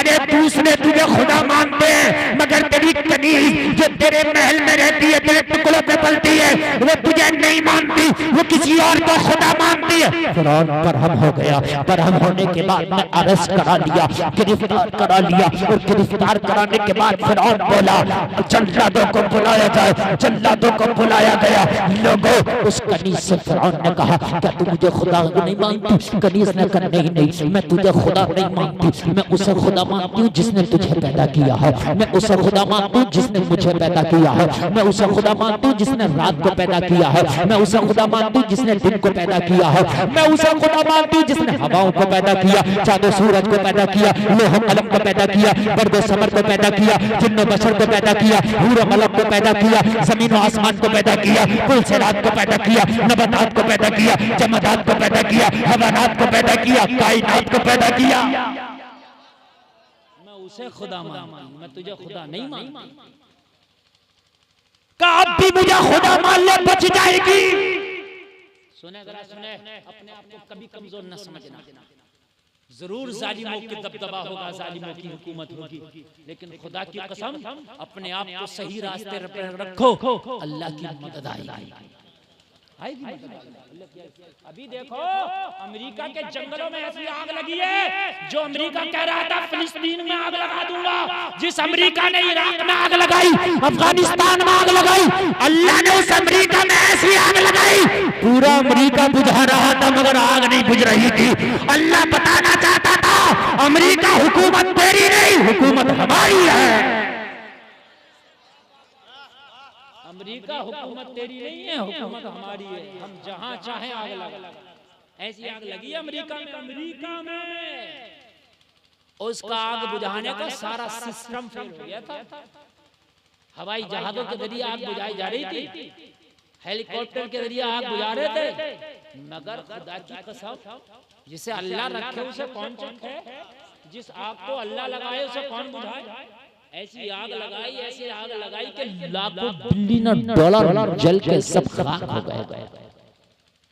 अरे दूसरे तुझे खुदा मानते हैं, मगर तेरी कनीज जो तेरे महल में रहती है, तेरे टुकड़ों पे पलती है, वो तुझे नहीं मानती, वो किसी और को खुदा मानती है। फिरौन बरहम हो गया। बरहम होने के बाद मैं अरेस्ट करा लिया, गिरफ्तार करा लिया, और गिरफ्तार कराने के बाद फिरौन बोला जल्लादों को बुलाया जाए। जल्लादों को बुलाया गया। लोगों, उस कनीज से फिरौन ने कहा, क्या तू मुझे खुदा नहीं मानती? कनीज ने कहा नहीं, मैं तुझे खुदा नहीं मानती, मैं उसे खुदा मानती हूँ जिसने तुझे पैदा किया है। मैं उसे खुदा मानती हूँ जिसने मुझे पैदा किया है। मैं उसे खुदा मानती हूँ जिसने रात को पैदा किया है। मैं उसे खुदा मानती हूँ जिसने दिन को पैदा किया है। मैं उसे खुदा मानती हूँ जिसने हवाओं को पैदा किया, चाँद सूरज को पैदा किया, लोह कलम को पैदा किया, बर्द समर को पैदा किया, जिन्न बशर को पैदा किया, हूर मलक को पैदा किया, जमीन और आसमान को पैदा किया, कुल सिरात को पैदा किया, नबातात को पैदा किया, जमादात को पैदा किया, हवानात को पैदा किया, कायनात को पैदा किया। उसे खुदा मान, मैं तुझे खुदा नहीं मानती। अब भी मुझे खुदा मान ले, बच जाएगी। सुने जरा सुने, अपने आप को कभी कमजोर न समझना। जरूर जालिमों की दबदबा होगा, जालिमों की हुकूमत होगी, लेकिन खुदा की कसम अपने आप को सही रास्ते पर रखो, अल्लाह की मदद आएगी। अभी देखो अमेरिका के जंगलों में ऐसी आग लगी है, जो अमेरिका कह रहा था फिलिस्तीन में आग लगा दूंगा, जिस अमेरिका ने इराक में आग लगाई, अफगानिस्तान में आग लगाई, अल्लाह ने उस अमेरिका में ऐसी आग लगाई, पूरा अमेरिका बुझा रहा था मगर आग नहीं बुझ रही थी। अल्लाह बताना चाहता था अमेरिका हुकूमत तेरी नहीं, हुकूमत हमारी है। अमेरिका हुकूमत तेरी नहीं है, हुकूमत हमारी है, हम जहां चाहे आग लगा। ऐसी आग लगी अमेरिका में, उसका आग बुझाने का सारा सिस्टम फेल हो गया था। हवाई जहाजों के जरिए आग बुझाई जा रही थी, हेलीकॉप्टर के जरिए आग बुझा रहे थे, मगर खुदा की कसम जिसे अल्लाह रखे उसे कौन चखे, जिस आग को अल्लाह लगाए उसे कौन बुझाए। ऐसी आग लगाई, ऐसी आग लगाई कि लाखों बिलियन डॉलर जल के सब खाक हो गए।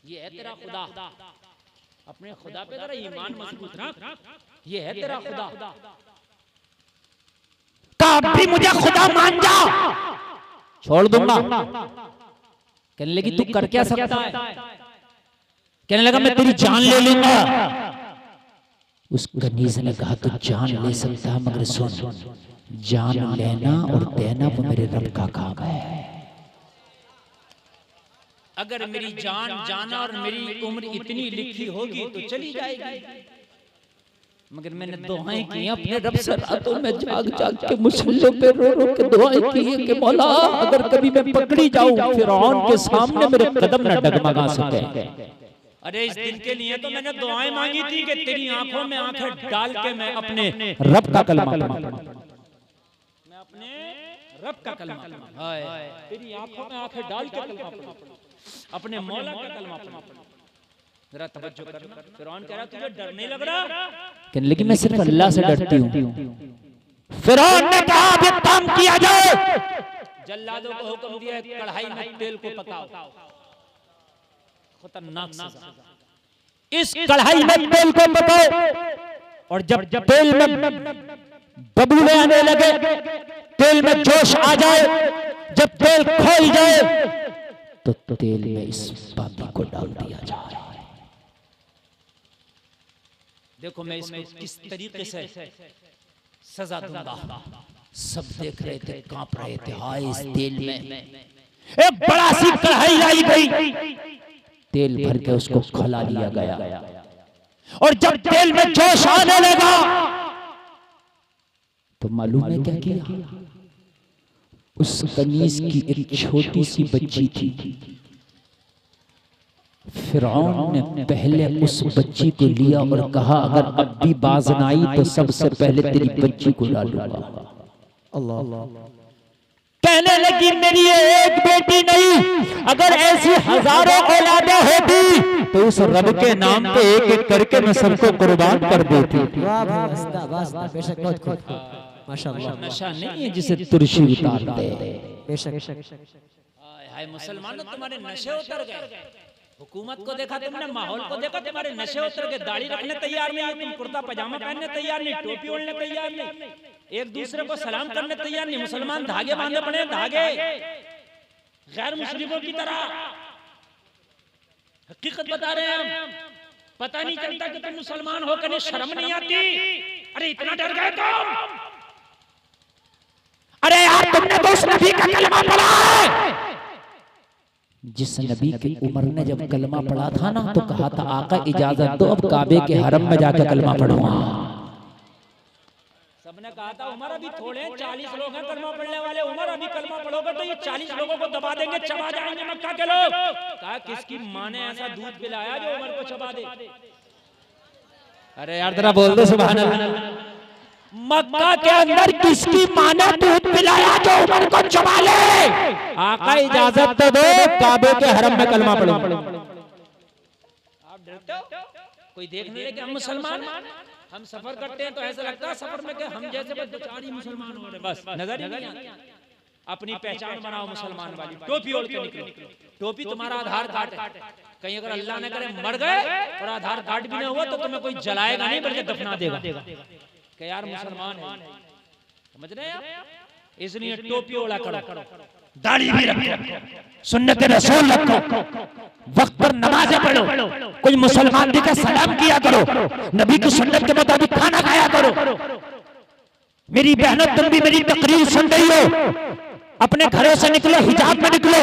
ये है तेरा खुदा, अपने खुदा पे तेरा ईमान मजबूत रख, ये है तेरा खुदा। अब भी मुझे खुदा मान जा, छोड़ दूंगा। कहने लगी तू कर क्या सकता है? कहने लगा मैं तेरी जान ले लूंगा। उस कनीज ने कहा तू जान ले सकता है, मगर सुन, जान लेना और देना वो मेरे रब का काम है। अगर मेरी जान जाना और मेरी उम्र इतनी लिखी होगी तो चली जाएगी, मगर मैंने दुआएं की अपने रब से, रातों में जाग जाग के मुसल्ले पे रो रो के दुआएं की है कि मौला अगर कभी मैं पकड़ी जाऊं फिरौन के सामने मेरे कदम न डगमगा सके। अरे इस दिन के लिए तो मैंने दुआएं मांगी थी कि तेरी आंखों में आंखें डाल के मैं अपने रब का कलमा पढ़ूं, अपने रब का कलमा पढ़ूं, तेरी आंखों में आंखें डाल के कलमा पढ़ूं, अपने मौला का कलमा पढ़ूं। जरा तवज्जो करना, फिरौन कह रहा तुझे डर नहीं लग रहा? कहने लगी मैं सिर्फ अल्लाह से डरती हूँ। फिरौन ने कहा अब एक काम किया जाए, जल्लादों को हुक्म दिया कढ़ाई में तेल को पकाओ, खतरनाक सजा। इस कढ़ाई में तेल को पकाओ, और जब तेल में बबूले आने लगे, तेल में जोश आ जाए, जब तेल खोल जाए तो तेल में इस पापी को डाल दिया जाए। देखो मैं इसको किस तरीके से सजा दूंगा। सब देख रहे थे, कांप रहे थे। हाय इस तेल में एक बड़ा सी कढ़ाई लाई गई, तेल भर के उसको खौला लिया गया, और जब तेल में जोश आने लगा तो मालूम है क्या किया? उस कनीज की एक छोटी सी बच्ची थी, फिरौन ने पहले उस बच्ची को लिया और कहा अगर अब भी बाज न आई तो सबसे पहले तेरी बच्ची को डालूंगा। अल्लाह कहने लगी मेरी एक बेटी नहीं, अगर ऐसी हजारों औलादें होती तो उस रब के नाम पे एक एक करके मैं सबको कुर्बान कर देती। वाह भाई वास्ता वास्ता, बेशक बहुत खूब, माशाअल्लाह। नशा नहीं है जिसे तुरशी उतार दे। बेशक हाय मुसलमानों तुम्हारे नशे उतर गए, हुकूमत को देखा तुमने, माहौल को देखा, तुम्हारे नशे उतर गए। दाढ़ी रखने तैयार नहीं, तुम कुर्ता पजामा पहनने तैयार नहीं, टोपी ओढ़ने तैयार नहीं, एक दूसरे को सलाम करने तैयार नहीं। मुसलमान धागे बांधे पड़े, धागे गैर मुस्लिमों की तरह। हकीकत बता रहे हैं हम, पता नहीं चलता कि तुम मुसलमान हो, कहीं शर्म नहीं आती? अरे इतना डर गए तुम? अरे यार तुमने तो उस नबी का कलमा पढ़ा है, जिस नबी की उम्र ने जब कलमा पढ़ा था ना तो कहा था आका इजाजत दो अब काबे के हरम में जाकर कलमा पढ़ूंगा। सबने कहा था उमर अभी थोड़े 40 लोग हैं कलमा पढ़ने वाले, उमर अभी कलमा पढ़ोगे तो ये 40 लोगों को दबा देंगे, चबा जाएंगे मक्का के लोग। कहा किसकी माँ ने ऐसा दूध पिलाया जो उमर को चबा दे? अरे यार जरा बोल दो सुभान अल्लाह। मक्का के अंदर किसकी माँ ने दूध पिलाया जो उमर को चबा ले? आका इजाजत तो दो काबे के हरम में कलमा पढ़ूं। आप डरते हो? कोई देखने लगे हम मुसलमान, हम सफर करते हैं तो ऐसा लगता है सफर में कि हम जैसे बस बेचारी मुसलमान हो रहे, बस नजर ही नहीं आता। अपनी पहचान बनाओ मुसलमान वाली, टोपी ओढ़ के निकलो। टोपी तुम्हारा आधार कार्ड है। कहीं अगर अल्लाह ने करे मर गए और आधार कार्ड भी नहीं हुआ तो तुम्हें कोई जलाएगा नहीं बल्कि दफना देगा कि यार मुसलमान है। समझ रहे हैं? इसलिए टोपी ओढ़ा करो, दाढ़ी भी रखो, सुन्नत रसूल रखो, वक्त पर नमाज़ें पढ़ो, कोई मुसलमान दिखा सलाम किया करो, नबी की सुन्नत के मुताबिक खाना खाया करो। मेरी बहनों, तुम भी मेरी तकरीर सुन रही हो, अपने घरों से निकलो, हिजाब में निकलो।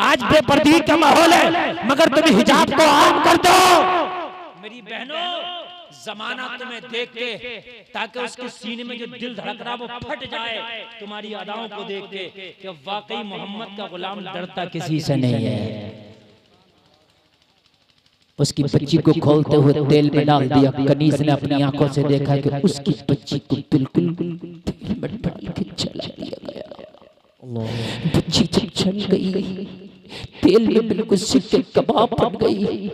आज बेपर्दगी का माहौल है मगर तुम हिजाब को आम कर दो। मेरी बहनों, जमाना तुम्हें देख के ताकि उसके सीने में जो दिल धड़क रहा वो फट जाए तुम्हारी अदाओं को देख के कि वाकई मोहम्मद का गुलाम डरता किसी से नहीं है। उसकी बच्ची को खोलते हुए तेल में डाल दिया। कनीज ने अपनी आंखों से देखा कि उसकी बच्ची को बिल्कुल तेल में डाल के जला दिया गया। बच्ची जब जल गई, तेल में बिल्कुल सिक्के कबाब बन गई।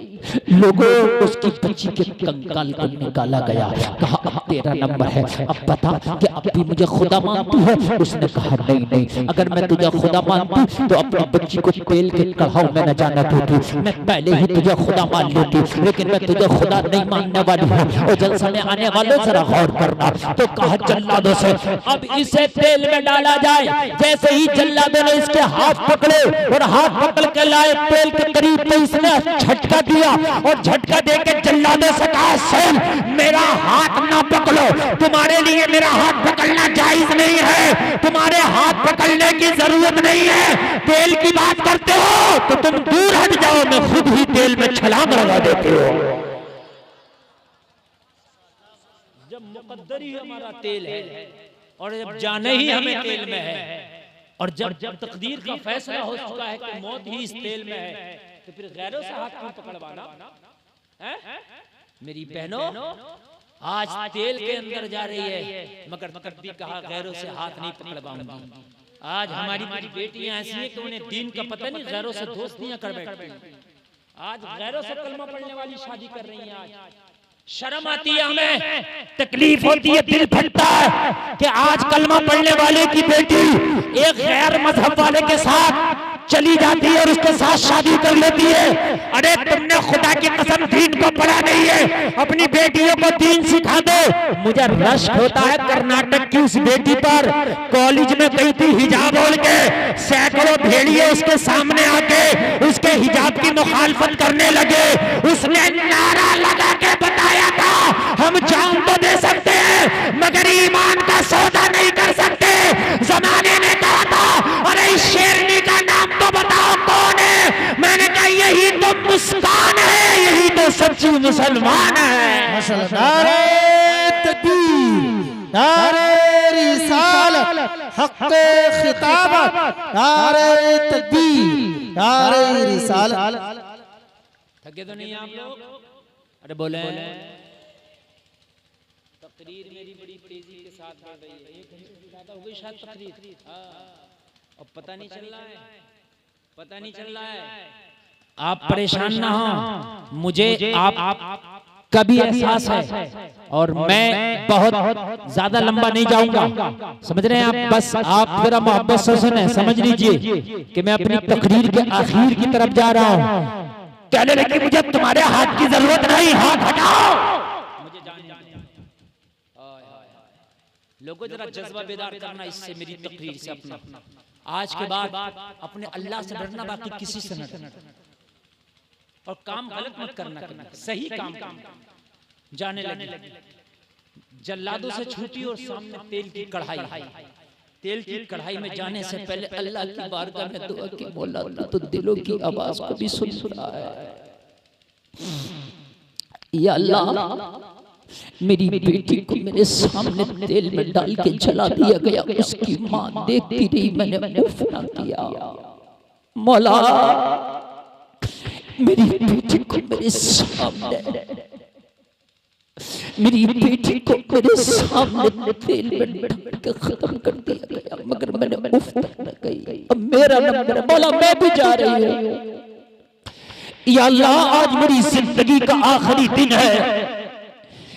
लोगों उसकी बच्ची के कंकाल को निकाला गया। कहा अब तेरा नंबर है, अब बता कि अब भी मुझे खुदा मानती है? उसने कहा नहीं नहीं, अगर मैं तुझे खुदा मानती तो अपनी बच्ची को तेल के कढ़ाऊ में न जाना देती, मैं पहले ही तुझे खुदा मान लेती, लेकिन मैं तुझे खुदा नहीं मानने वाली हूँ। और जलसा में आने वालों जरा गौर करना। तो कहा जल्लादों से अब इसे तेल में डाला जाए। जैसे ही जल्लादों ने इसके हाथ पकड़े और हाथ पकड़ के लाए तेल के करीब, तो इसने झटका दिया और झटका देके जल्लादों से कहा सुन, मेरा हाथ ना पकड़ो, तुम्हारे लिए मेरा हाथ पकड़ना जायज नहीं है, तुम्हारे हाथ पकड़ने की जरूरत नहीं है। तेल की बात करते हो तो तुम दूर हट जाओ, मैं खुद ही तेल में छलांग लगा देते हो। जब मुकद्दर ही हमारा तेल है और जब जाने ही हमें तेल में है और जब तकदीर का फैसला हो चुका है कि मौत ही इस तेल में है, तो फिर गैरों से हाथ क्यों पकड़वाना है? मेरी बहनों, आज तेल के अंदर जा रही है मगर कभी कहा गैरों से हाथ नहीं पकड़वाऊंगी। आज हमारी कुछ बेटियां ऐसी हैं कि उन्हें दीन का पता नहीं, गैरों से दोस्तियां कर बैठती हैं। आज गैरों से कलमा पढ़ने वाली शादी कर रही हैं। आज शर्म आती है हमें, तकलीफ होती है, दिल फटता है कि आज कलमा पढ़ने वाले की बेटी एक गैर मजहब वाले के साथ चली जाती है और उसके साथ शादी कर लेती है। अरे तुमने खुदा की कसम दीन को पढ़ा नहीं है, अपनी बेटियों को दीन सिखा दो। मुझे रश्क होता है कर्नाटक की उस बेटी पर, कॉलेज में गई थी हिजाब ओढ़ के, सैकड़ों भेड़िए उसके सामने आके उसके हिजाब की मुखालफत करने लगे। उसने नारा लगा के बताया था हम जान तो दे सकते हैं मगर ईमान का सौदा नहीं कर सकते। जमाने ने कहा था अरे इस शेरनी का नाम तो बताओ कौन है? मैंने कहा यही तो मुस्कान है, यही तो सच्ची मुसलमान है। नारे तकबीर, नारे रिसालत, हक़्क़े खिताबत, नारे तकबीर, नारे रिसालत। थके तो नहीं आप लोग? अरे बोले तकरीर मेरी बड़ी तेजी के साथ बढ़ रही है। 1 घंटे से ज्यादा हो गई शायद तकरीर। अब पता नहीं चल रहा है, पता नहीं चल रहा है। आप परेशान ना हो, मुझे आप कभी एहसास है और मैं बहुत ज्यादा लंबा नहीं जाऊंगा। समझ रहे हैं आप? बस आप मेरा मोहब्बत से सुने, समझ लीजिए कि मैं अपनी तकरीर के आखिर की तरफ जा रहा हूँ। कहने लगी मुझे तुम्हारे हाथ की जरूरत नहीं, हाथ हटाओ। मुझे जाने लोगों जरा जज्बा बेदार करना इससे, मेरी तकरीर से अपना आज के बाद अपने अल्लाह से डरना, बाकी किसी से न डरना। और काम गलत मत करना, सही काम जाने लगे जल्लादों से छूटी और सामने तेल की कढ़ाई। तेल की कढ़ाई में जाने से पहले अल्लाह की बारगाह में दुआ की, मौला तो दिलों की आवाज को भी सुन रहा है। या अल्लाह, मेरी बेटी को मेरे सामने तेल में डाल के जला दिया गया, उसकी मां देखती रही, मैंने उफ ना किया। मौला मेरी बेटी को मेरे सामने, मेरी बेटी को मेरे सामने तेल में डाल के खत्म कर दिया गया, मगर मैंने उफ न गई। अब मेरा नंबर, मौला मैं भी जा रही हूँ। या अल्लाह, आज मेरी जिंदगी का आखिरी दिन है,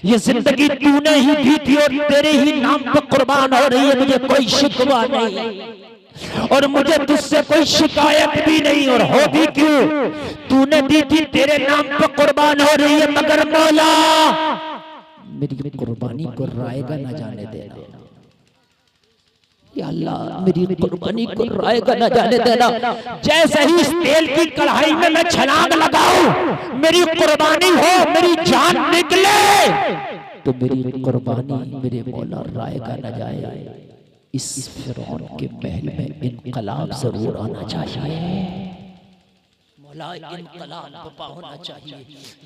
ये जिंदगी तूने ही दी थी और तेरे ही नाम पे कुर्बान हो रही है, मुझे कोई शिकवा नहीं और मुझे तुझसे कोई शिकायत भी नहीं, और होगी क्यों, तूने दी थी, तेरे नाम पे कुर्बान हो रही है, मगर मौला मेरी कुर्बानी को रायगा न जाने देना, या अल्लाह मेरी कुर्बानी को रायगा न जाने देना। जैसे ही इस तेल की कढ़ाई में मैं छलांग लगाऊं, मेरी कुर्बानी हो, मेरी जान निकले, तो मेरी कुर्बानी मेरे मौला रायगा न जाए। इस फिरौन के महल में इनकलाब जरूर आना चाहिए, मौला इनकलाब बपा होना चाहिए।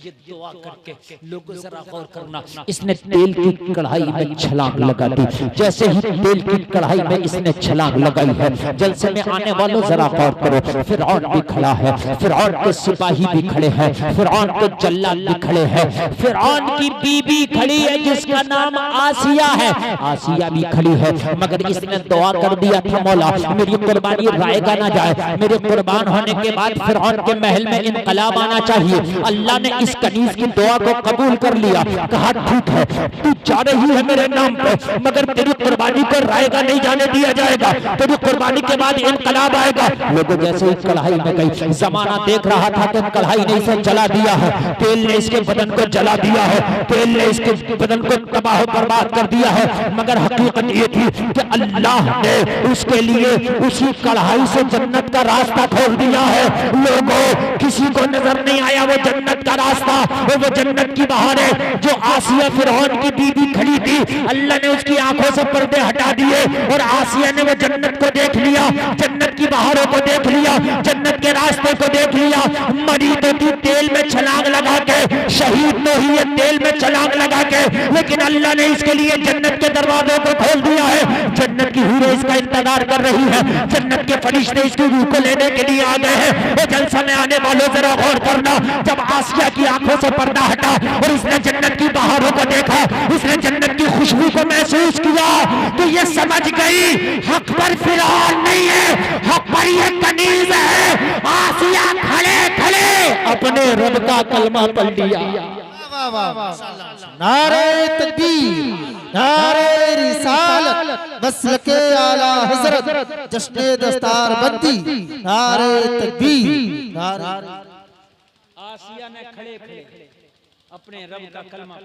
ये दुआ करके लोगों जरा गौर करना, इसने तेल की कढ़ाई में छलांग लगा दी। जैसे ही तेल की कढ़ाई में इसने छलांग लगाई है, जलसे में आने वालों जरा गौर करो, फिरौन भी खड़ा है, फिरौन के सिपाही भी खड़े हैं, फिरौन के जल्लाद भी खड़े हैं, फिरौन की बीबी खड़ी है जिसका नाम आसिया है, आसिया भी खड़ी है, मगर इसने दुआ कर दिया था मौला मेरी कुर्बानी रायगा ना जाए, मेरे कुर्बान होने के बाद फिरौन के महल में इनकलाब आना चाहिए। अल्लाह ने इस कनीज की दुआ को कबूल कर लिया, कहा ठीक है तू जा रही है मेरे नाम पे, मगर तेरी कुर्बानी को रायगा नहीं जाने दिया जाएगा, तेरी कुर्बानी के बाद इनकलाब आएगा। लोगों जैसे ही कढ़ाई में गई, जमाना देख रहा था कि कढ़ाई ने इसे जला दिया है, तेल ने इसके बदन को जला दिया है, तेल ने इसके बदन को तबाह बर्बाद कर दिया है, मगर हकीकत ये थी कि अल्लाह ने उसके लिए उसी कढ़ाई से जन्नत का रास्ता खोल दिया है। लोगों किसी को नजर नहीं आया वो जन्नत का रास्ता, और वो जन्नत की बहारें जो आसिया फिरौन की बीबी खड़ी थी, अल्लाह ने उसकी आंखों से पर्दे हटा दिए और आसिया ने वो जन्नत को देख लिया, जन्नत की बहारों को देख लिया, जन्नत के रास्ते को देख लिया। मरी तो थी तेल में छलांग लगा के, शहीद तो हुई है तेल में छलांग लगा के, लेकिन अल्लाह ने इसके लिए जन्नत के दरवाजों को खोल दिया है। जन्नत की हूरें इसका इंतजार कर रही है, जन्नत के फरिश्ते इसकी रूह को लेने के लिए आ गए हैं। वो जलसा में आने वालों जरा गौर करना, जब आसिया की आंखों से पर्दा हटा और उसने जन्नत की बहारों को देखा, उसने जन्नत की खुशबू को महसूस किया, तो ये समझ गई हक पर फिरौन नहीं है, हक पर ये कनीज है। आसिया खड़े खड़े अपने रब का कलमा पढ़ लिया। नारे तकबीर, नारे रिसालत, मसलके आला हजरत, जश्ने दस्तार बंदी, नारे तकबीर, नारे। आसिया ने खड़े खड़े अपने रब का कलमा